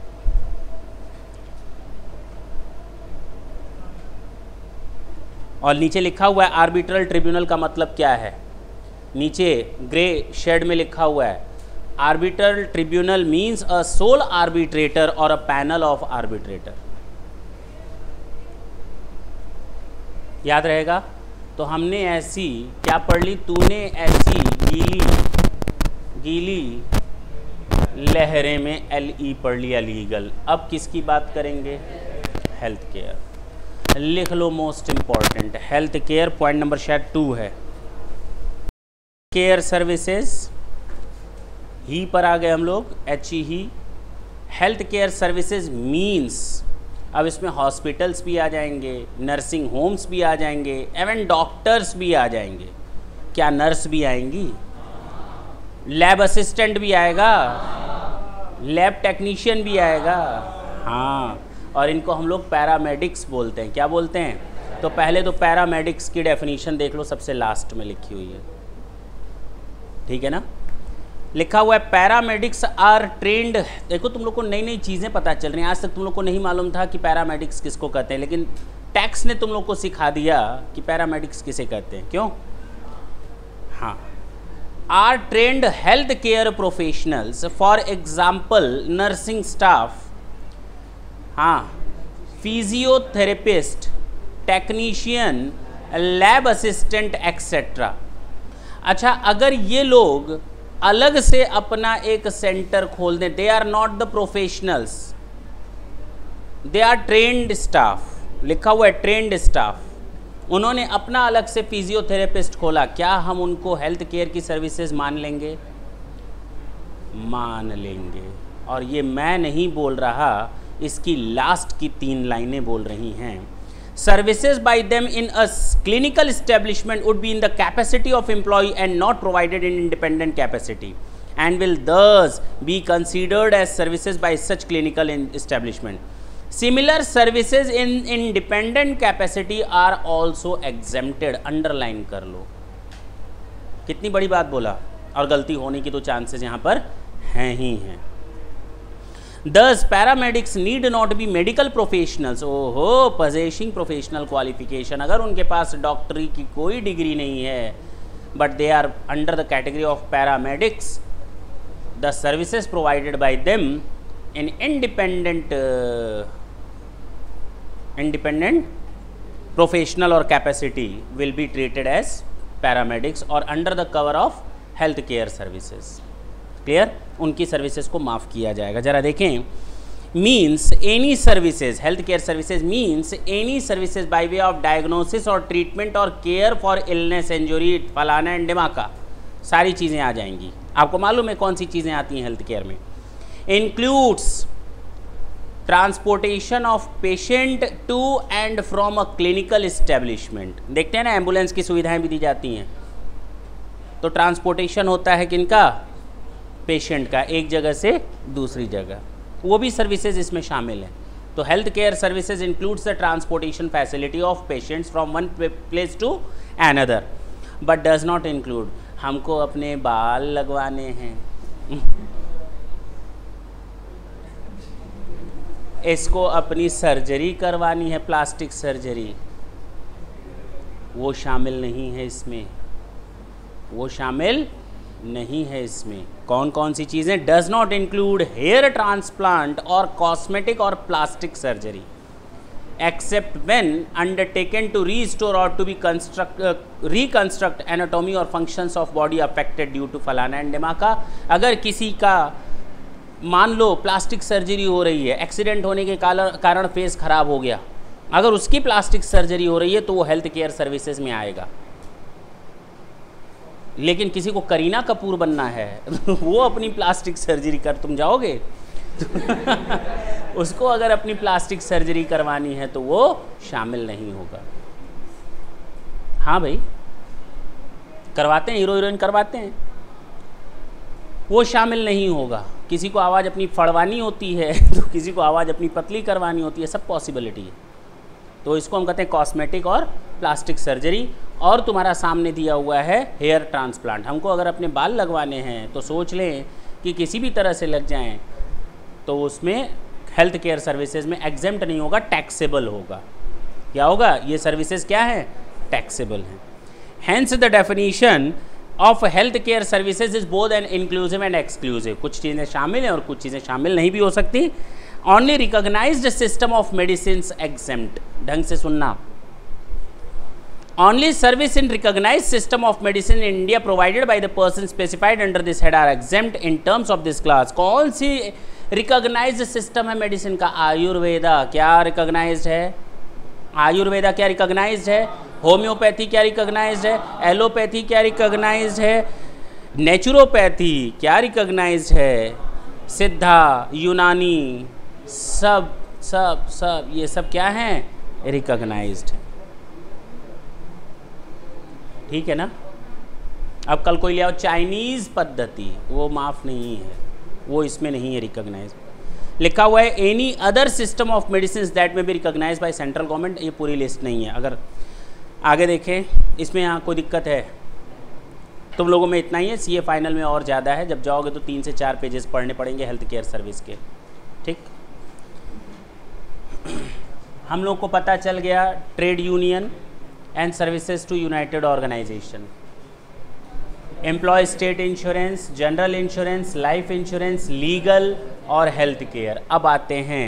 और नीचे लिखा हुआ है आर्बिट्रल ट्रिब्यूनल का मतलब क्या है, नीचे ग्रे शेड में लिखा हुआ है arbitral tribunal means a sole arbitrator और अ पैनल ऑफ आर्बिट्रेटर। याद रहेगा। तो हमने ऐसी क्या पढ़ ली, तूने ऐसी गीली लहरें में LE पढ़ लिया लीगल। अब किसकी बात करेंगे? Health care. लिख लो most important, health care point number शायद 2 है। केयर सर्विसेज ही पर आ गए हम लोग, HE he. Health care services means, अब इसमें हॉस्पिटल्स भी आ जाएंगे, नर्सिंग होम्स भी आ जाएंगे, एवं डॉक्टर्स भी आ जाएंगे। क्या नर्स भी आएंगी? लैब असिस्टेंट भी आएगा, लैब टेक्नीशियन भी आएगा। हाँ, और इनको हम लोग पैरामेडिक्स बोलते हैं। क्या बोलते हैं? तो पहले तो पैरामेडिक्स की डेफिनेशन देख लो, सबसे लास्ट में लिखी हुई है। ठीक है ना, लिखा हुआ है पैरामेडिक्स आर ट्रेंड। देखो तुम लोग को नई नई चीज़ें पता चल रही हैं। आज तक तुम लोग को नहीं मालूम था कि पैरामेडिक्स किसको कहते हैं, लेकिन टैक्स ने तुम लोग को सिखा दिया कि पैरामेडिक्स किसे कहते हैं। क्यों? हाँ, are trained health care professionals, for example nursing staff, हाँ, physiotherapist, technician, lab assistant etcetera. अच्छा, अगर ये लोग अलग से अपना एक सेंटर खोल दें, they are not the professionals, they are trained staff. लिखा हुआ है ट्रेंड स्टाफ। उन्होंने अपना अलग से फिजियोथेरेपिस्ट खोला, क्या हम उनको हेल्थ केयर की सर्विसेज मान लेंगे? मान लेंगे। और ये मैं नहीं बोल रहा, इसकी लास्ट की 3 लाइनें बोल रही हैं। Services by them in a clinical establishment would be in the capacity of employee and not provided in independent capacity, and will thus be considered as services by such clinical establishment. Similar services in independent capacity are also exempted. Underline कर लो। कितनी बड़ी बात बोला, और गलती होने की तो चांसेस यहाँ पर हैं ही हैं। Thus, paramedics need not be medical professionals. ओहो, possessing professional qualification। अगर उनके पास डॉक्टरी की कोई डिग्री नहीं है, but they are under the category of paramedics, the services provided by them in independent professional or capacity will be treated as paramedics or under the cover of health care services. Clear? उनकी services को माफ़ किया जाएगा। जरा देखें, means any services, health care services means any services by way of diagnosis और treatment और care for illness, injury, फलाना एंड ढिमाका, सारी चीज़ें आ जाएंगी। आपको मालूम है कौन सी चीज़ें आती हैं हेल्थ केयर में? Includes transportation of patient to and from a clinical establishment. देखते हैं ना, एम्बुलेंस की सुविधाएं भी दी जाती हैं, तो ट्रांसपोर्टेशन होता है किनका? पेशेंट का, एक जगह से दूसरी जगह। वो भी सर्विसेज इसमें शामिल हैं। तो health care services includes the transportation facility of patients from one place to another, but does not include हमको अपने बाल लगवाने हैं, इसको अपनी सर्जरी करवानी है, प्लास्टिक सर्जरी, वो शामिल नहीं है इसमें, वो शामिल नहीं है इसमें। कौन कौन सी चीज़ें? Does not include hair transplant और कॉस्मेटिक और plastic surgery except when undertaken to restore और टू बी रिकंस्ट्रक्ट एनाटॉमी और functions of body affected due to फलाना एंड ढिमाका। अगर किसी का मान लो प्लास्टिक सर्जरी हो रही है, एक्सीडेंट होने के कारण फेस खराब हो गया, अगर उसकी प्लास्टिक सर्जरी हो रही है तो वो हेल्थ केयर सर्विसेज में आएगा। लेकिन किसी को करीना कपूर बनना है वो अपनी प्लास्टिक सर्जरी कर, तुम जाओगे? उसको अगर अपनी प्लास्टिक सर्जरी करवानी है तो वो शामिल नहीं होगा। हाँ भाई, करवाते हैं, हीरो हीरोइन करवाते हैं, वो शामिल नहीं होगा। किसी को आवाज़ अपनी फड़वानी होती है तो किसी को आवाज़ अपनी पतली करवानी होती है, सब पॉसिबिलिटी है। तो इसको हम कहते हैं कॉस्मेटिक और प्लास्टिक सर्जरी। और तुम्हारा सामने दिया हुआ है हेयर ट्रांसप्लांट। हमको अगर अपने बाल लगवाने हैं तो सोच लें कि किसी भी तरह से लग जाएं तो उसमें हेल्थ केयर सर्विसेज में एग्जेम्प्ट नहीं होगा, टैक्सेबल होगा। क्या होगा? ये सर्विसेज क्या है? टैक्सेबल हैं। Hence the definition of health care services is both an inclusive and exclusive. कुछ चीज़ें शामिल हैं और कुछ चीज़ें शामिल नहीं भी हो सकती। Only recognised system of medicine exempt. ढंग से सुनना, only service in recognized system of medicine in India provided by the person specified under this head are exempt in terms of this class। कौन सी recognized system है medicine का? आयुर्वेदा। क्या recognized है? आयुर्वेदा क्या recognized है? होम्योपैथी क्या recognized है? Allopathy क्या recognized है? नेचुरोपैथी क्या recognized है? सिद्धा, यूनानी, सब सब सब ये सब क्या हैं? recognized है। ठीक है ना? अब कल कोई ले आओ चाइनीज़ पद्धति, वो माफ़ नहीं है, वो इसमें नहीं है रिकॉग्नाइज। लिखा हुआ है any other system of medicine that may be recognise by central government. ये पूरी लिस्ट नहीं है। अगर आगे देखें, इसमें यहाँ कोई दिक्कत है? तुम लोगों में इतना ही है, सीए फाइनल में और ज़्यादा है। जब जाओगे तो 3 से 4 पेजेस पढ़ने पड़ेंगे हेल्थ केयर सर्विस के। ठीक, हम लोग को पता चल गया trade union and services to united organization, employee state insurance, general insurance, life insurance, legal और health care। अब आते हैं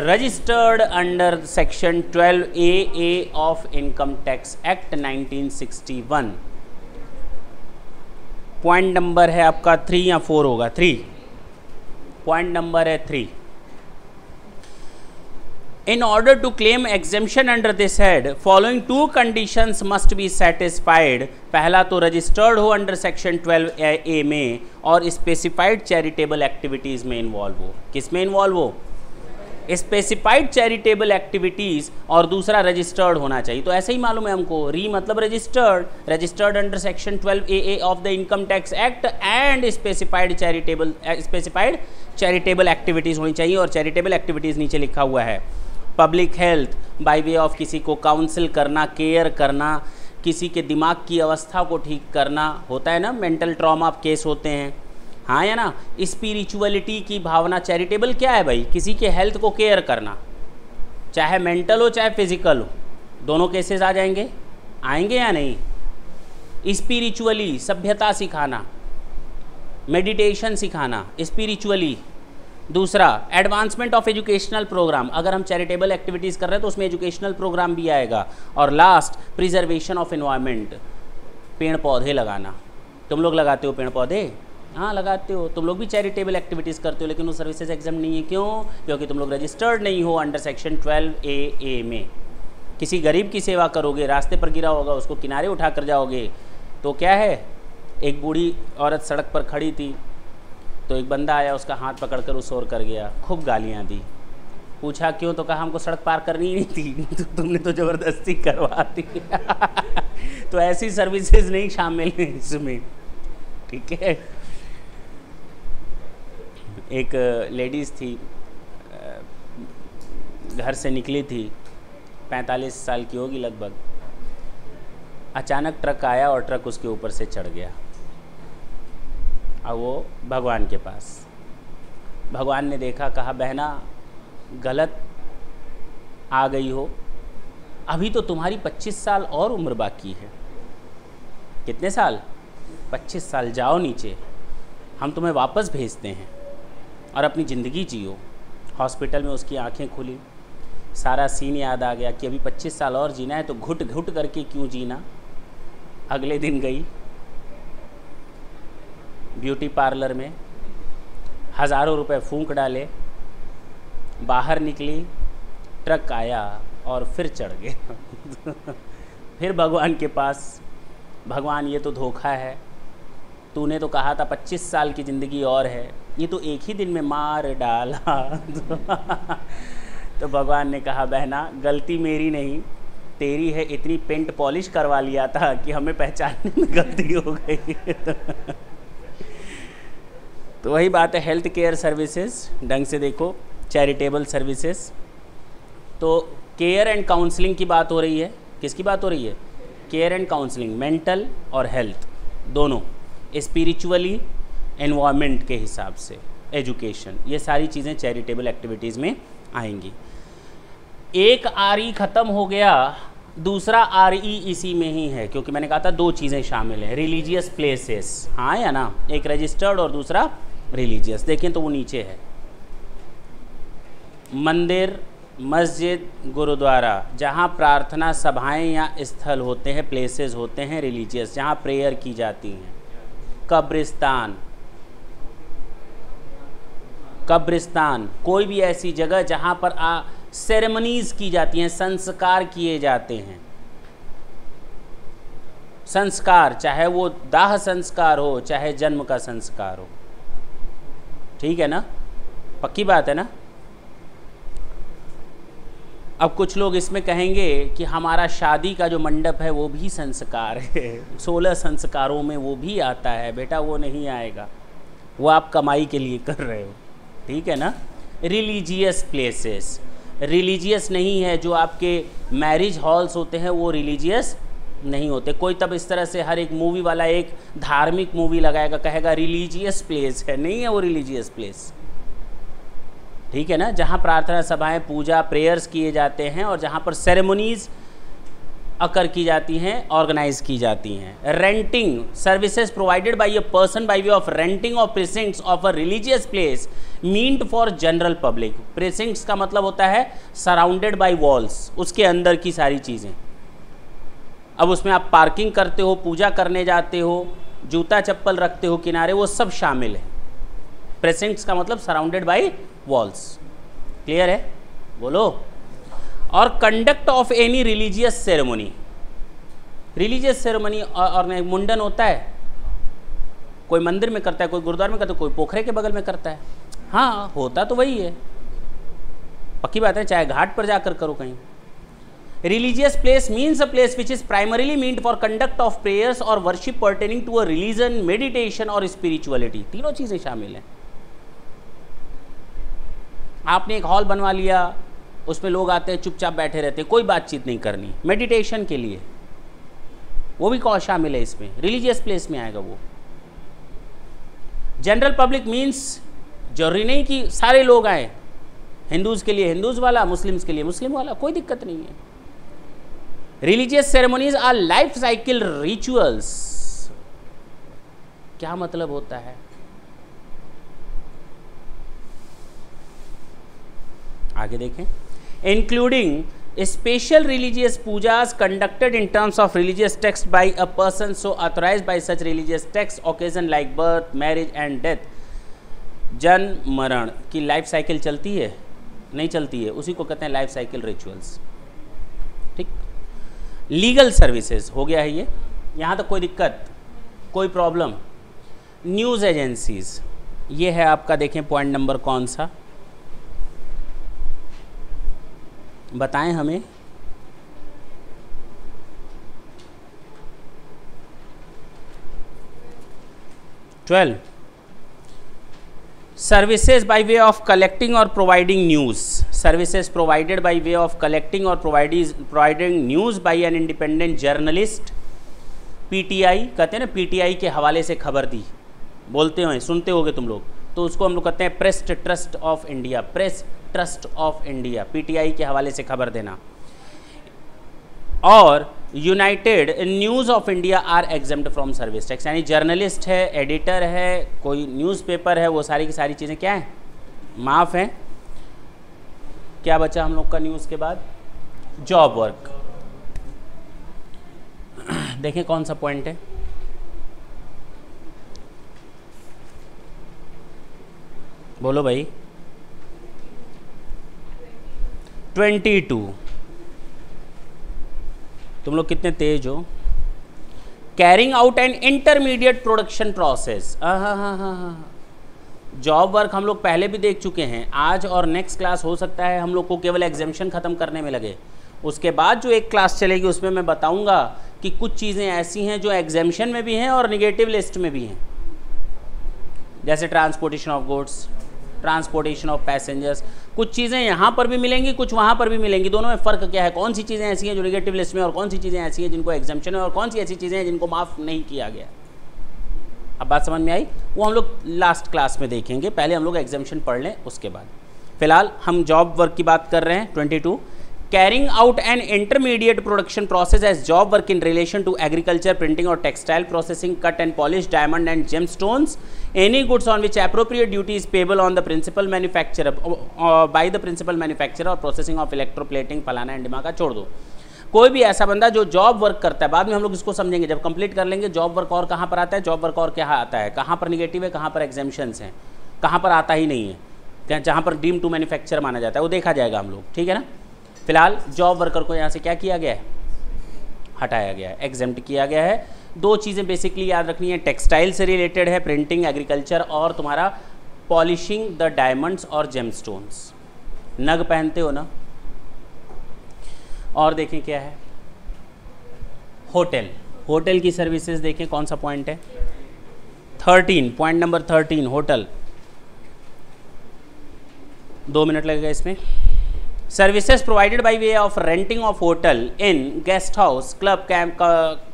registered under section 12AA of Income Tax Act 1961। Point number है आपका 3 या 4 होगा? 3। पॉइंट नंबर है 3। In order to claim exemption under this head, following 2 conditions must be satisfied। पहला तो रजिस्टर्ड हो अंडर सेक्शन 12A में और स्पेसिफाइड चैरिटेबल एक्टिविटीज़ में इन्वॉल्व हो। किस में इन्वॉल्व हो? स्पेसिफाइड चैरिटेबल एक्टिविटीज़, और दूसरा रजिस्टर्ड होना चाहिए। तो ऐसे ही मालूम है हमको, री मतलब registered, registered under section 12AA of the income tax act and specified charitable activities होनी चाहिए। और चैरिटेबल एक्टिविटीज़ नीचे लिखा हुआ है public health bye way of किसी को काउंसिल करना, केयर करना, किसी के दिमाग की अवस्था को ठीक करना, होता है ना, मेंटल ट्रॉमा केस होते हैं, हाँ या ना। स्पिरिचुअलिटी की भावना। चैरिटेबल क्या है भाई? किसी के हेल्थ को केयर करना, चाहे मेंटल हो चाहे फिजिकल हो, दोनों केसेस आ जाएंगे, आएंगे या नहीं? स्पिरिचुअली सभ्यता सिखाना, मेडिटेशन सिखाना स्पिरिचुअली। दूसरा एडवांसमेंट ऑफ एजुकेशनल प्रोग्राम, अगर हम चैरिटेबल एक्टिविटीज़ कर रहे हैं तो उसमें एजुकेशनल प्रोग्राम भी आएगा। और लास्ट प्रिजर्वेशन ऑफ एनवायरनमेंट, पेड़ पौधे लगाना। तुम लोग लगाते हो पेड़ पौधे? हाँ लगाते हो। तुम लोग भी चैरिटेबल एक्टिविटीज़ करते हो, लेकिन वो सर्विसेज एग्जाम नहीं है। क्यों? क्योंकि तुम लोग रजिस्टर्ड नहीं हो अंडर सेक्शन 12AA में। किसी गरीब की सेवा करोगे, रास्ते पर गिरा होगा उसको किनारे उठा कर जाओगे, तो क्या है, एक बूढ़ी औरत सड़क पर खड़ी थी, तो एक बंदा आया, उसका हाथ पकड़कर उस ओर कर गया, खूब गालियाँ दी। पूछा क्यों? तो कहा हमको सड़क पार करनी ही नहीं थी, तो तुमने तो ज़बरदस्ती करवा दी। तो ऐसी सर्विसेज नहीं शामिल हैं इसमें, ठीक है। एक लेडीज़ थी, घर से निकली थी, 45 साल की होगी लगभग। अचानक ट्रक आया और ट्रक उसके ऊपर से चढ़ गया। अब वो भगवान के पास, भगवान ने देखा, कहा बहना गलत आ गई हो, अभी तो तुम्हारी 25 साल और उम्र बाकी है। कितने साल? 25 साल। जाओ नीचे, हम तुम्हें वापस भेजते हैं और अपनी ज़िंदगी जियो। हॉस्पिटल में उसकी आंखें खुली, सारा सीन याद आ गया कि अभी 25 साल और जीना है तो घुट घुट करके क्यों जीना। अगले दिन गई ब्यूटी पार्लर में, हज़ारों रुपए फूंक डाले, बाहर निकली, ट्रक आया और फिर चढ़ गए। फिर भगवान के पास, भगवान ये तो धोखा है, तूने तो कहा था 25 साल की ज़िंदगी और है, ये तो एक ही दिन में मार डाला। तो भगवान ने कहा बहना गलती मेरी नहीं तेरी है, इतनी पेंट पॉलिश करवा लिया था कि हमें पहचानने में गलती हो गई। तो वही बात है, हेल्थ केयर सर्विसेज ढंग से देखो, चैरिटेबल सर्विसेज। तो केयर एंड काउंसलिंग की बात हो रही है। किसकी बात हो रही है? केयर एंड काउंसलिंग, मेंटल और हेल्थ दोनों, स्पिरिचुअली, एनवायरनमेंट के हिसाब से, एजुकेशन, ये सारी चीज़ें चैरिटेबल एक्टिविटीज़ में आएंगी। एक RE ख़त्म हो गया, दूसरा RE इसी में ही है, क्योंकि मैंने कहा था दो चीज़ें शामिल हैं, रिलीजियस प्लेसेस, हाँ या ना, एक रजिस्टर्ड और दूसरा रिलीजियस। देखें तो वो नीचे है, मंदिर, मस्जिद, गुरुद्वारा, जहाँ प्रार्थना सभाएं या स्थल होते हैं, प्लेसेस होते हैं रिलीजियस, जहाँ प्रेयर की जाती हैं। कब्रिस्तान, कब्रिस्तान कोई भी ऐसी जगह जहाँ पर सेरेमनीज़ की जाती हैं, संस्कार किए जाते हैं। संस्कार, चाहे वो दाह संस्कार हो, चाहे जन्म का संस्कार हो, ठीक है ना, पक्की बात है ना। अब कुछ लोग इसमें कहेंगे कि हमारा शादी का जो मंडप है वो भी संस्कार है, 16 संस्कारों में वो भी आता है। बेटा वो नहीं आएगा, वो आप कमाई के लिए कर रहे हो, ठीक है ना। रिलीजियस प्लेसेस, रिलीजियस नहीं है, जो आपके मैरिज हॉल्स होते हैं वो रिलीजियस नहीं होते। कोई तब इस तरह से हर एक मूवी वाला एक धार्मिक मूवी लगाएगा, कहेगा रिलीजियस प्लेस है, नहीं है वो रिलीजियस प्लेस, ठीक है ना। जहाँ प्रार्थना सभाएं, पूजा, प्रेयर्स किए जाते हैं और जहाँ पर सेरेमनीज़ अकर की जाती हैं, ऑर्गेनाइज की जाती हैं। Renting, services provided by a person by way of renting of precincts of a religious place meant for general public. Precincts का मतलब होता है सराउंडेड बाय वॉल्स, उसके अंदर की सारी चीज़ें। अब उसमें आप पार्किंग करते हो, पूजा करने जाते हो, जूता चप्पल रखते हो किनारे, वो सब शामिल है। प्रिसिंक्ट्स का मतलब सराउंडेड बाय वॉल्स, क्लियर है? बोलो। और conduct of any religious ceremony, religious ceremony और मुंडन होता है, कोई मंदिर में करता है, कोई गुरुद्वारे में करता है, कोई पोखरे के बगल में करता है। हाँ, होता तो वही है, पक्की बात है, चाहे घाट पर जाकर करो कहीं। Religious place means a place which is primarily meant for conduct of prayers or worship pertaining to a religion, meditation or spirituality, तीनों चीज़ें शामिल हैं। आपने एक हॉल बनवा लिया, उसमें लोग आते हैं, चुपचाप बैठे रहते हैं, कोई बातचीत नहीं करनी, मेडिटेशन के लिए, वो भी कौन शामिल है इसमें? रिलीजियस प्लेस में आएगा वो। जनरल पब्लिक मीन्स जरूरी नहीं कि सारे लोग आए, हिंदूज़ के लिए हिंदूज़ वाला, मुस्लिम्स के लिए मुस्लिम वाला, कोई दिक्कत नहीं है। Religious ceremonies our life cycle rituals, क्या मतलब होता है? आगे देखें। Including special religious Pooja's conducted in terms of religious text bye a person so authorised bye such religious text, occasion like birth, marriage and death. जन्म मरण की लाइफ साइकिल चलती है? नहीं चलती है, उसी को कहते हैं लाइफ साइकिल रिचुअल्स, ठीक। लीगल सर्विसेज हो गया है ये, यहाँ तक कोई दिक्कत, कोई प्रॉब्लम? न्यूज़ एजेंसीज, ये है आपका, देखें पॉइंट नंबर कौन सा, बताएं हमें। Services by way of collecting or providing news, services provided by way of collecting or providing news by an independent journalist. PTI कहते हैं ना, पीटीआई के हवाले से खबर दी, बोलते हो सुनते होगे तुम लोग, तो उसको हम लोग कहते हैं Press Trust of India, Press Trust of India, PTI के हवाले से खबर देना। और United News of India are exempt from service tax, यानी जर्नलिस्ट है, एडिटर है, कोई न्यूज़पेपर है, वो सारी की सारी चीज़ें क्या हैं, माफ़ हैं। क्या बचा हम लोग का न्यूज़ के बाद? Job work. देखें कौन सा पॉइंट है, बोलो भाई। 22। तुम लोग कितने तेज हो। Carrying out an intermediate production process. हाँ, जॉब वर्क हम लोग पहले भी देख चुके हैं। आज और नेक्स्ट क्लास हो सकता है हम लोग को केवल एग्जामिशन ख़त्म करने में लगे, उसके बाद जो एक क्लास चलेगी उसमें मैं बताऊंगा कि कुछ चीज़ें ऐसी हैं जो एग्जामिशन में भी हैं और निगेटिव लिस्ट में भी हैं, जैसे transportation of goods, transportation of passengers. कुछ चीज़ें यहाँ पर भी मिलेंगी, कुछ वहाँ पर भी मिलेंगी। दोनों में फ़र्क क्या है, कौन सी चीज़ें ऐसी हैं जो निगेटिव लिस्ट में और कौन सी चीज़ें ऐसी हैं जिनको एग्जामिशन है और कौन सी ऐसी चीज़ें हैं जिनको माफ़ नहीं किया गया। अब बात समझ में आई? वो हम लोग लास्ट क्लास में देखेंगे, पहले हम लोग एग्जामिशन पढ़ लें उसके बाद। फिलहाल हम जॉब वर्क की बात कर रहे हैं। 22, carrying out an intermediate production process as job work in relation to agriculture, printing or textile processing, cut and polish, diamond and gemstones, any goods on which appropriate duty is payable on the principal manufacturer by the principal manufacturer or processing of electroplating, फलाना and डिमाका। छोड़ दो, कोई भी ऐसा बंदा जो job work करता है, बाद में हम लोग इसको समझेंगे जब कंप्लीट कर लेंगे। जॉब वर्क और कहाँ पर आता है, जॉब वर्क और क्या आता है, कहाँ पर निगेटिव है, कहाँ पर एग्जामिशंस हैं, कहाँ पर आता ही नहीं है, जहाँ पर डीम टू मैन्युफैक्चर माना जाता है, वो देखा जाएगा हम लोग, ठीक है ना। फिलहाल जॉब वर्कर को यहाँ से क्या किया गया है, हटाया गया है, एग्जेम्प्ट किया गया है। दो चीज़ें बेसिकली याद रखनी है, टेक्सटाइल से रिलेटेड है, प्रिंटिंग, एग्रीकल्चर, और तुम्हारा पॉलिशिंग द डायमंड्स और जेमस्टोन्स। नग पहनते हो ना। और देखें क्या है, होटल, होटल की सर्विसेज देखें कौन सा पॉइंट है, 13, पॉइंट नंबर 13, होटल। 2 मिनट लगेगा इसमें। Services provided by way of renting of hotel inn guest house, club,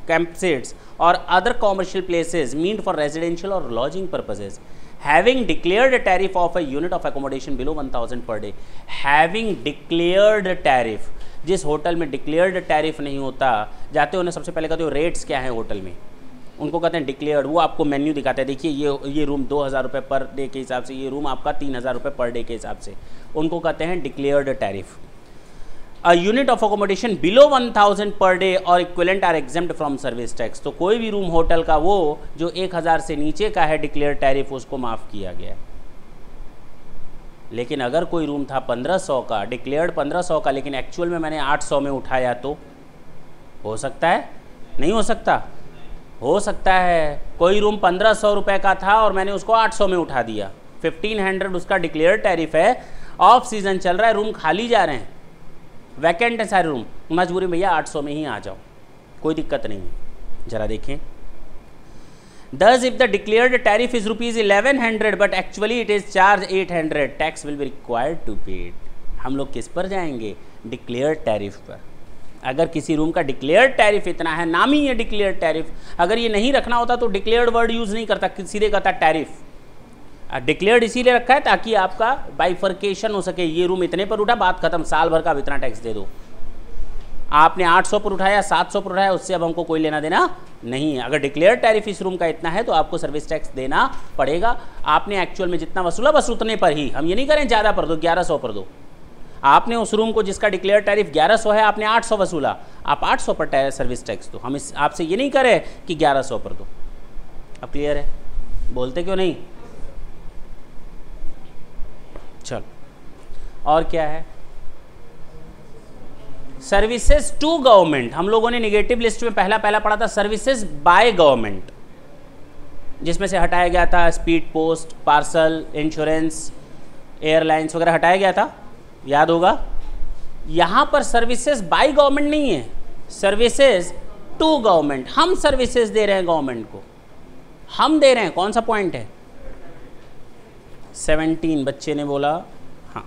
campsites or other commercial places meant for residential or lodging purposes, having declared tariff of a unit of accommodation below 1000 per day. Having declared tariff, जिस hotel में declared tariff नहीं होता, जाते हो ना सबसे पहले कहते हो रेट्स क्या है होटल में, उनको कहते हैं डिक्लेयर्ड। वो आपको मेन्यू दिखाते हैं, देखिए ये रूम 2000 रुपये पर डे के हिसाब से, ये रूम आपका 3000 रुपये पर डे के हिसाब से, उनको कहते हैं declared tariff. A unit of accommodation below 1000 per day or equivalent are exempt from service tax. तो कोई भी रूम होटल का वो जो 1000 से नीचे का है डिक्लेयर्ड टैरिफ, उसको माफ़ किया गया। लेकिन अगर कोई रूम था 1500 का, डिक्लेयर्ड 1500 का, लेकिन एक्चुअल में मैंने 800 में उठाया, तो हो सकता है, नहीं हो सकता, हो सकता है। कोई रूम 1500 रुपये का था और मैंने उसको 800 में उठा दिया, 1500 उसका डिक्लेयर्ड टैरिफ है, ऑफ सीजन चल रहा है, रूम खाली जा रहे हैं, वैकेंट है सारे रूम, मजबूरी भैया 800 में ही आ जाओ, कोई दिक्कत नहीं है। जरा देखें, Thus, if the declared tariff is ₹1100, but actually it is charged 800, tax will be required to pay it. हम लोग किस पर जाएंगे, डिक्लेयर्ड टैरिफ पर। अगर किसी रूम का डिक्लेयर्ड टैरिफ इतना है, नाम ही है डिक्लेयर्ड टैरिफ, अगर ये नहीं रखना होता तो डिक्लेयर्ड वर्ड यूज़ नहीं करता, सीधे कहता टैरिफ। डिक्लेयर्ड इसीलिए रखा है ताकि आपका बाइफर्केशन हो सके, ये रूम इतने पर उठा, बात खत्म, साल भर का अब इतना टैक्स दे दो। आपने 800 पर उठाया, 700 पर उठाया, उससे अब हमको कोई लेना देना नहीं है। अगर डिक्लेयर्ड टैरिफ इस रूम का इतना है तो आपको सर्विस टैक्स देना पड़ेगा। आपने एक्चुअल में जितना वसूला बस उतने पर ही, हम ये नहीं करें ज़्यादा पर दो, 1100 पर दो। आपने उस रूम को जिसका डिक्लेयर्ड टैरिफ 1100 है, आपने 800 वसूला, आप 800 पर सर्विस टैक्स दो। हम इस आपसे ये नहीं करें कि 1100 पर दो। अब क्लियर है, बोलते क्यों नहीं? चलो, और क्या है, सर्विसेज टू गवर्नमेंट। हम लोगों ने निगेटिव लिस्ट में पहला पढ़ा था सर्विसेज बाय गवर्नमेंट, जिसमें से हटाया गया था speed post, parcel, insurance, airlines वगैरह हटाया गया था, याद होगा। यहाँ पर सर्विसेज बाय गवर्नमेंट नहीं है, सर्विसेज टू गवर्नमेंट। हम सर्विसेज दे रहे हैं गवर्नमेंट को, हम दे रहे हैं। कौन सा पॉइंट है, 17 बच्चे ने बोला। हाँ,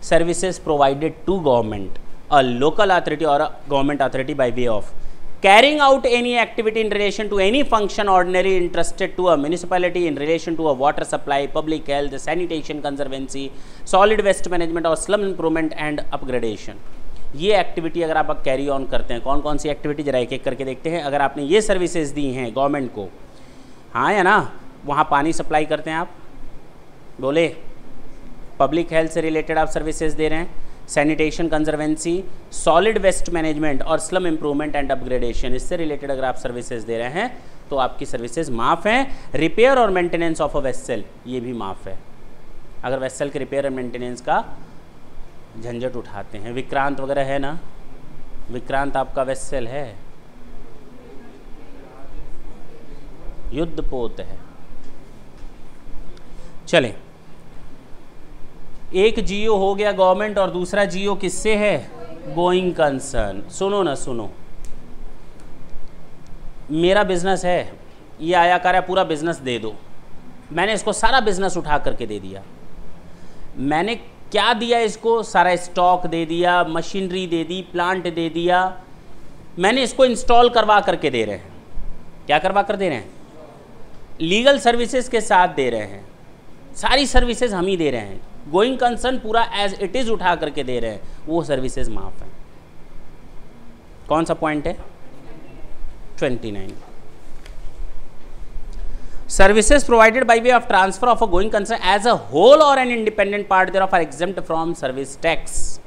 services provided to government, a local authority or a government authority by way of carrying out any activity in relation to any function ordinarily entrusted to a municipality in relation to a water supply, public health, sanitation, conservancy, solid waste management और slum improvement and upgradation. ये activity अगर आप carry on करते हैं, कौन कौन सी activity जरा एक एक करके देखते हैं. अगर आपने ये सर्विसेज दी हैं गवर्नमेंट को, हाँ या ना, वहाँ पानी सप्लाई करते हैं आप, बोले. पब्लिक हेल्थ से रिलेटेड आप सर्विसेज दे रहे हैं, sanitation, conservancy, solid waste management और स्लम इम्प्रूवमेंट एंड अपग्रेडेशन, इससे रिलेटेड अगर आप सर्विसेज दे रहे हैं तो आपकी सर्विसेज माफ़ हैं. रिपेयर और मेंटेनेंस ऑफ अ वेसल, ये भी माफ़ है अगर वेसल के रिपेयर और मेंटेनेंस का झंझट उठाते हैं. विक्रांत वगैरह है ना, विक्रांत आपका वेसल है, युद्धपोत है. चलें, एक जियो हो गया गवर्नमेंट और दूसरा जियो किससे है, गोइंग कंसर्न. सुनो ना सुनो, मेरा बिजनेस है, ये आया कर है पूरा बिजनेस दे दो. मैंने इसको सारा बिजनेस उठा करके दे दिया. मैंने क्या दिया इसको, सारा स्टॉक दे दिया, मशीनरी दे दी, प्लांट दे दिया. मैंने इसको इंस्टॉल करवा करके दे रहे हैं. क्या करवा कर दे रहे हैं, लीगल सर्विसेज के साथ दे रहे हैं, सारी सर्विसेज हम ही दे रहे हैं. गोइंग कंसर्न पूरा एज इट इज उठा करके दे रहे हैं, वो सर्विसेज माफ है. कौन सा पॉइंट है, 29. Services provided by way of transfer of a going concern as a whole or an independent part thereof are exempt from service tax.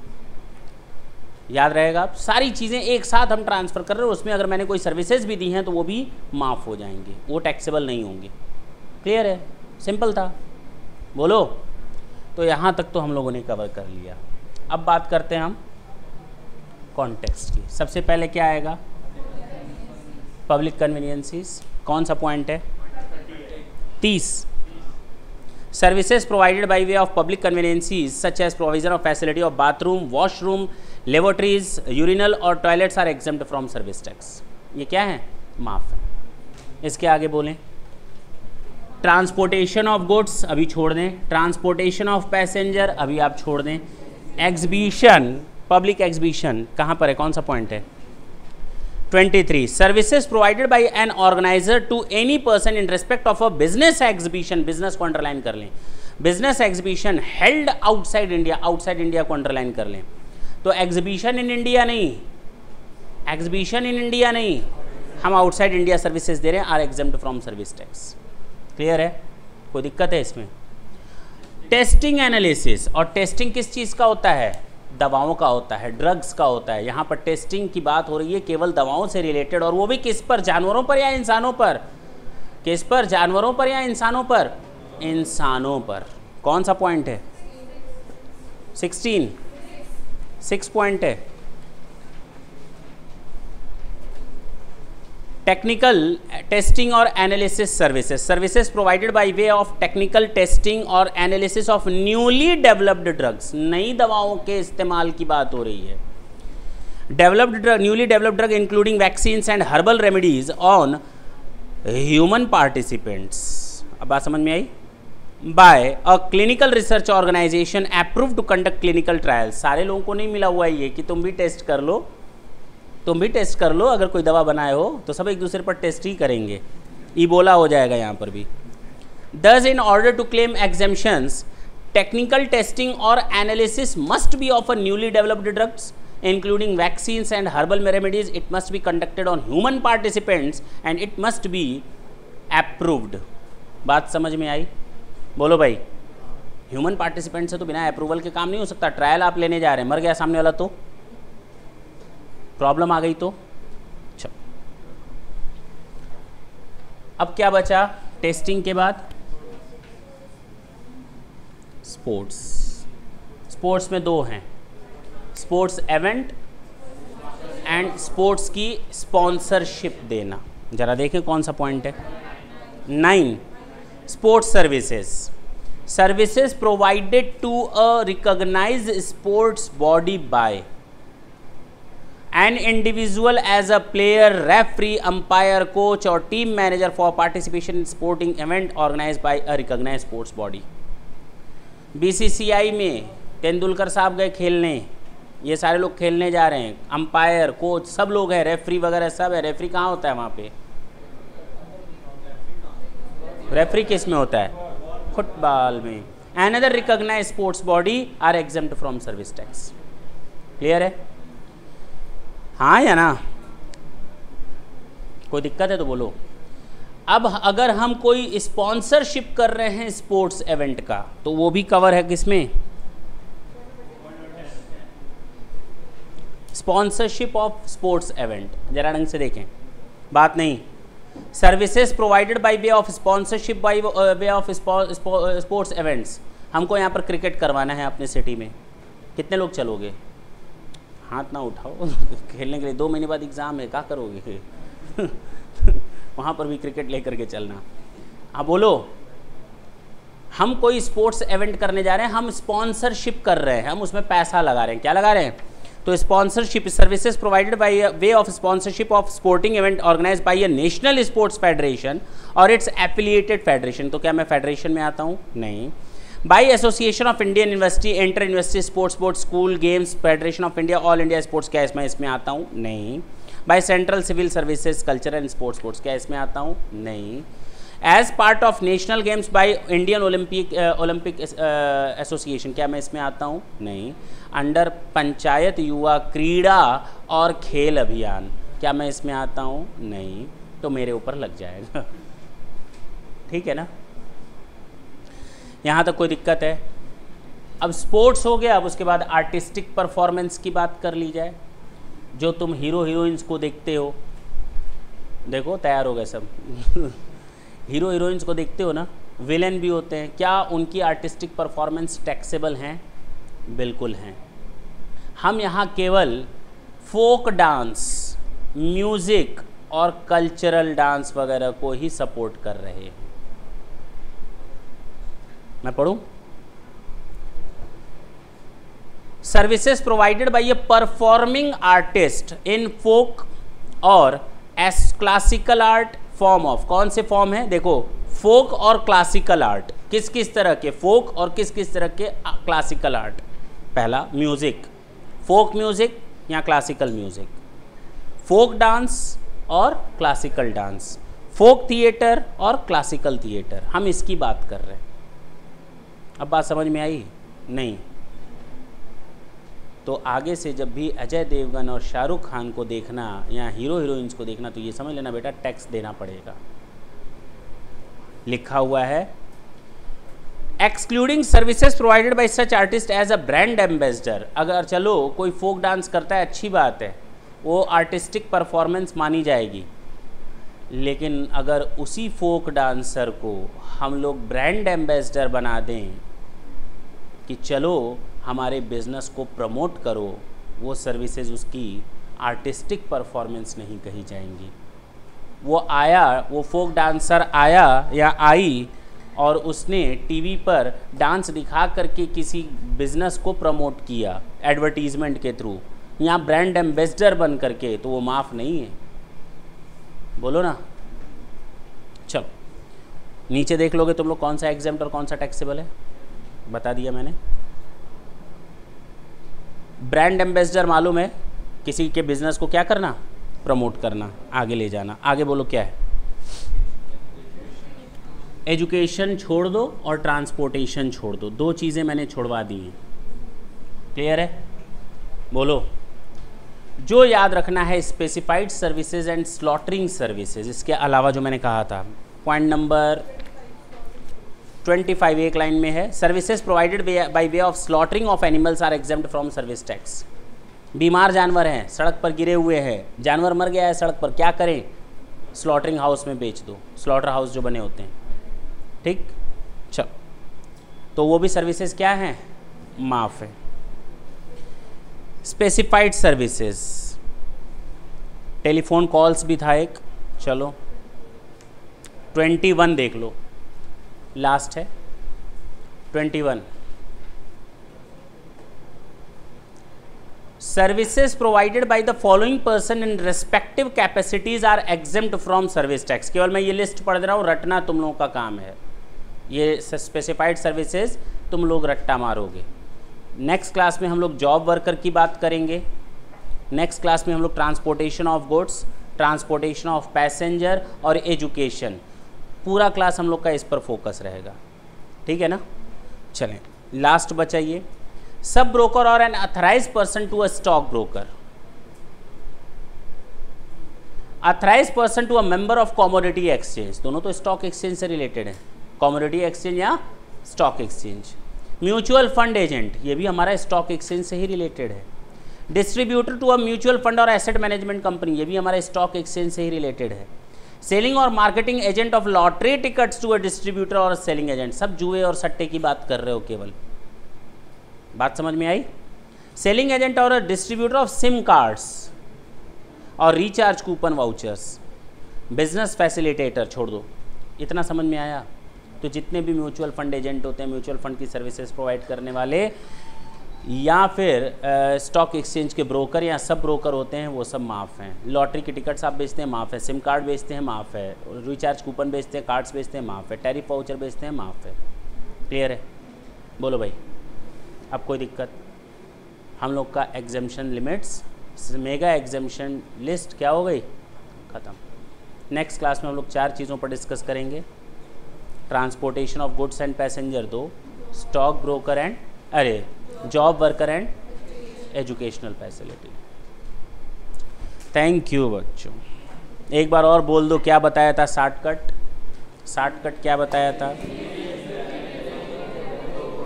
याद रहेगा, सारी चीज़ें एक साथ हम ट्रांसफर कर रहे हैं, उसमें अगर मैंने कोई सर्विसेज भी दी हैं तो वो भी माफ़ हो जाएंगे, वो टैक्सेबल नहीं होंगे. क्लियर है, सिंपल था, बोलो. तो यहाँ तक तो हम लोगों ने कवर कर लिया. अब बात करते हैं हम कॉन्टेक्स्ट की. सबसे पहले क्या आएगा, पब्लिक कन्वीनियंसीज. कौन सा पॉइंट है, 30. Services provided by way of public conveniences such as provision of facility of bathroom, washroom, laboratories, urinal or toilets are exempt from service tax. ये क्या है, माफ है. इसके आगे बोलें, ट्रांसपोर्टेशन ऑफ गुड्स अभी छोड़ दें, ट्रांसपोर्टेशन ऑफ पैसेंजर अभी आप छोड़ दें. एग्जीबिशन, पब्लिक एग्जीबिशन कहाँ पर है, कौन सा पॉइंट है, 23. Services provided by an organiser to any person in respect of a business exhibition. Business को अंडरलाइन कर लें, business exhibition held outside India, outside India को अंडरलाइन कर लें. तो एग्जीबिशन इन इंडिया नहीं, एग्जीबिशन इन इंडिया नहीं, हम आउटसाइड इंडिया सर्विसेज दे रहे हैं, are exempt from service tax. Clear है, कोई दिक्कत है इसमें. टेस्टिंग एनालिसिस, और टेस्टिंग किस चीज़ का होता है, दवाओं का होता है, ड्रग्स का होता है. यहाँ पर टेस्टिंग की बात हो रही है केवल दवाओं से रिलेटेड, और वो भी किस पर, जानवरों पर या इंसानों पर, किस पर, जानवरों पर या इंसानों पर, इंसानों पर. कौन सा पॉइंट है, 16. 6 पॉइंट है. Technical testing or analysis services. Services provided by way of technical testing or analysis of newly developed drugs. नई दवाओं के इस्तेमाल की बात हो रही है. Developed drug, newly developed drug including vaccines and herbal remedies on human participants. अब बात समझ में आई. By a clinical research organisation approved to conduct clinical trials. सारे लोगों को नहीं मिला हुआ है ये कि तुम भी टेस्ट कर लो, तुम भी टेस्ट कर लो. अगर कोई दवा बनाए हो तो सब एक दूसरे पर टेस्ट ही करेंगे, इबोला हो जाएगा यहाँ पर भी. Thus, in order to claim exemptions, technical testing or analysis must be of a newly developed drugs, including vaccines and herbal remedies. It must be conducted on human participants and it must be approved. बात समझ में आई, बोलो भाई. Human participant से तो बिना approval के काम नहीं हो सकता. ट्रायल आप लेने जा रहे हैं, मर गया सामने वाला तो प्रॉब्लम आ गई. तो चलो, अब क्या बचा टेस्टिंग के बाद, स्पोर्ट्स. स्पोर्ट्स में 2 हैं, स्पोर्ट्स इवेंट एंड स्पोर्ट्स की स्पॉन्सरशिप देना. जरा देखें कौन सा पॉइंट है, 9. Sports services. Services provided to a recognised sports body by an individual as a player, referee, umpire, coach or team manager for participation in sporting event organized by a recognized sports body. BCCI में तेंदुलकर साहब गए खेलने, ये सारे लोग खेलने जा रहे हैं, अंपायर, कोच, सब लोग हैं, रेफरी वगैरह सब है। रेफरी कहाँ होता है वहाँ पे? रेफरी किस में होता है? फुटबॉल में। Another recognized sports body are exempt from service tax. Clear है? हाँ या ना? कोई दिक्कत है तो बोलो। अब अगर हम कोई स्पॉन्सरशिप कर रहे हैं स्पोर्ट्स इवेंट का, तो वो भी कवर है किसमें? Sponsorship of sports event. जरा ढंग से देखें, बात नहीं। Services provided by way of sponsorship bye way of sports events. हमको यहाँ पर क्रिकेट करवाना है अपने सिटी में, कितने लोग चलोगे? हाथ ना उठाओ खेलने के लिए 2 महीने बाद एग्ज़ाम है, क्या करोगे? वहाँ पर भी क्रिकेट लेकर के चलना। हाँ बोलो। हम कोई स्पोर्ट्स इवेंट करने जा रहे हैं, हम स्पॉन्सरशिप कर रहे हैं, हम उसमें पैसा लगा रहे हैं। क्या लगा रहे हैं? तो sponsorship services provided by way of sponsorship of sporting event organise by a national sports federation और इट्स एफिलिएटेड फेडरेशन। तो क्या मैं फेडरेशन में आता हूँ? नहीं। By association of Indian university, inter university sports board, school games, federation of India, all India sports, क्या इसमें आता हूँ? नहीं। By central civil services, culture and sports boards, क्या इसमें आता हूँ? नहीं। As part of national games by Indian Olympic association, क्या मैं इसमें आता हूँ? नहीं। अंडर पंचायत युवा क्रीड़ा और खेल अभियान, क्या मैं इसमें आता हूँ? नहीं। तो मेरे ऊपर लग जाएगा। ठीक है ना? यहाँ तक कोई दिक्कत है? अब स्पोर्ट्स हो गया, अब उसके बाद आर्टिस्टिक परफॉर्मेंस की बात कर ली जाए। जो तुम हीरो हीरोइंस को देखते हो, देखो तैयार हो गए सब हीरो हीरोइंस को देखते हो ना, विलेन भी होते हैं, क्या उनकी आर्टिस्टिक परफॉर्मेंस टैक्सेबल हैं? बिल्कुल हैं। हम यहाँ केवल फोक डांस, म्यूज़िक और कल्चरल डांस वगैरह को ही सपोर्ट कर रहे हैं। मैं पढ़ूं? Services provided by a performing artist in folk or as classical art form of. कौन से फॉर्म है? देखो, फोक और क्लासिकल आर्ट। किस किस तरह के फोक और किस किस तरह के क्लासिकल आर्ट? पहला म्यूजिक, फोक म्यूजिक या क्लासिकल म्यूजिक, फोक डांस और क्लासिकल डांस, फोक थिएटर और क्लासिकल थिएटर, हम इसकी बात कर रहे हैं। अब बात समझ में आई? नहीं। तो आगे से जब भी अजय देवगन और शाहरुख खान को देखना या हीरो हीरोइंस को देखना, तो ये समझ लेना बेटा, टैक्स देना पड़ेगा। लिखा हुआ है excluding services provided by such artist as a brand ambassador. अगर चलो कोई फोक डांस करता है, अच्छी बात है, वो आर्टिस्टिक परफॉर्मेंस मानी जाएगी, लेकिन अगर उसी फोक डांसर को हम लोग ब्रांड एम्बेसडर बना दें कि चलो हमारे बिजनेस को प्रमोट करो, वो सर्विसेज उसकी आर्टिस्टिक परफॉर्मेंस नहीं कही जाएंगी। वो आया, वो फोक डांसर आया या आई और उसने टीवी पर डांस दिखा करके किसी बिजनेस को प्रमोट किया एडवर्टीजमेंट के थ्रू या ब्रांड एम्बेसडर बन करके, तो वो माफ़ नहीं है। बोलो ना। चलो नीचे देख लोगे तुम लोग कौन सा एग्जेम्प्ट और कौन सा टैक्सेबल है, बता दिया मैंने। ब्रांड एम्बेसडर मालूम है, किसी के बिजनेस को क्या करना? प्रमोट करना, आगे ले जाना। आगे बोलो क्या है? एजुकेशन छोड़ दो और ट्रांसपोर्टेशन छोड़ दो, 2 चीज़ें मैंने छोड़वा दी हैं। क्लियर है? बोलो। जो याद रखना है, specified services and slaughtering services, इसके अलावा जो मैंने कहा था, पॉइंट नंबर 25 एक लाइन में है, services provided by way of slaughtering of animals are exempt from service tax. बीमार जानवर हैं, सड़क पर गिरे हुए हैं, जानवर मर गया है सड़क पर, क्या करें? स्लॉटरिंग हाउस में बेच दो, स्लॉटर हाउस जो बने होते हैं। ठीक, चलो, तो वो भी सर्विसेज क्या हैं? माफ़ है। स्पेसिफाइड सर्विसेज, टेलीफोन कॉल्स भी था एक, चलो 21 देख लो, लास्ट है 21। Services provided by the following person in respective capacities are exempt from service tax. केवल मैं ये लिस्ट पढ़ दे रहा हूँ, रटना तुम लोगों का काम है। ये स्पेसिफाइड सर्विसेज तुम लोग रट्टा मारोगे। नेक्स्ट क्लास में हम लोग जॉब वर्कर की बात करेंगे। नेक्स्ट क्लास में हम लोग transportation of goods, transportation of passenger और एजुकेशन, पूरा क्लास हम लोग का इस पर फोकस रहेगा। ठीक है ना। चलें, लास्ट बचाइए, सब ब्रोकर और an authorised person to a stock broker, authorised person to a member of commodity exchange, दोनों तो स्टॉक एक्सचेंज से रिलेटेड है, कमोडिटी एक्सचेंज या stock exchange. Mutual fund agent, ये भी हमारा स्टॉक एक्सचेंज से ही रिलेटेड है। Distributor to a mutual fund और एसेट मैनेजमेंट कंपनी, ये भी हमारे स्टॉक एक्सचेंज से ही रिलेटेड है। सेलिंग और marketing agent of lottery tickets to a distributor और सेलिंग एजेंट, सब जुए और सट्टे की बात कर रहे हो केवल, बात समझ में आई। सेलिंग एजेंट और डिस्ट्रीब्यूटर ऑफ सिम कार्ड्स और recharge coupon vouchers, business facilitator छोड़ दो, इतना समझ में आया। तो जितने भी म्यूचुअल फंड एजेंट होते हैं, म्यूचुअल फंड की सर्विसेज प्रोवाइड करने वाले, या फिर स्टॉक एक्सचेंज के ब्रोकर या सब ब्रोकर होते हैं, वो सब माफ़ हैं। लॉटरी के टिकट्स आप बेचते हैं, माफ़ है। सिम कार्ड बेचते हैं, माफ़ है। रिचार्ज कूपन बेचते हैं, कार्ड्स बेचते हैं, माफ़ है। टैरिफ वाउचर बेचते हैं, माफ़ है। क्लियर है? बोलो भाई, अब कोई दिक्कत? हम लोग का exemption limits, mega exemption list क्या हो गई? ख़त्म। नेक्स्ट क्लास में हम लोग 4 चीज़ों पर डिस्कस करेंगे। Transportation of goods and passenger 2, stock broker and job worker and educational facility. Thank you बच्चों। एक बार और बोल दो, क्या बताया था? शॉर्टकट क्या बताया था?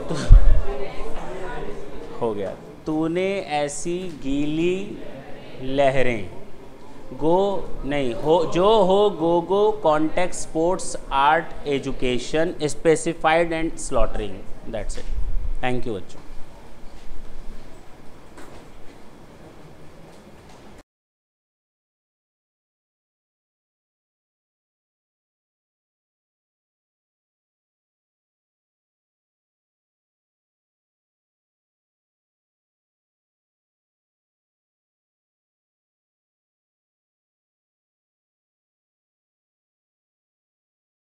तो हो गया। तूने ऐसी गीली लहरें go contact sports art education specified and slaughtering, that's it. Thank you बच्चों।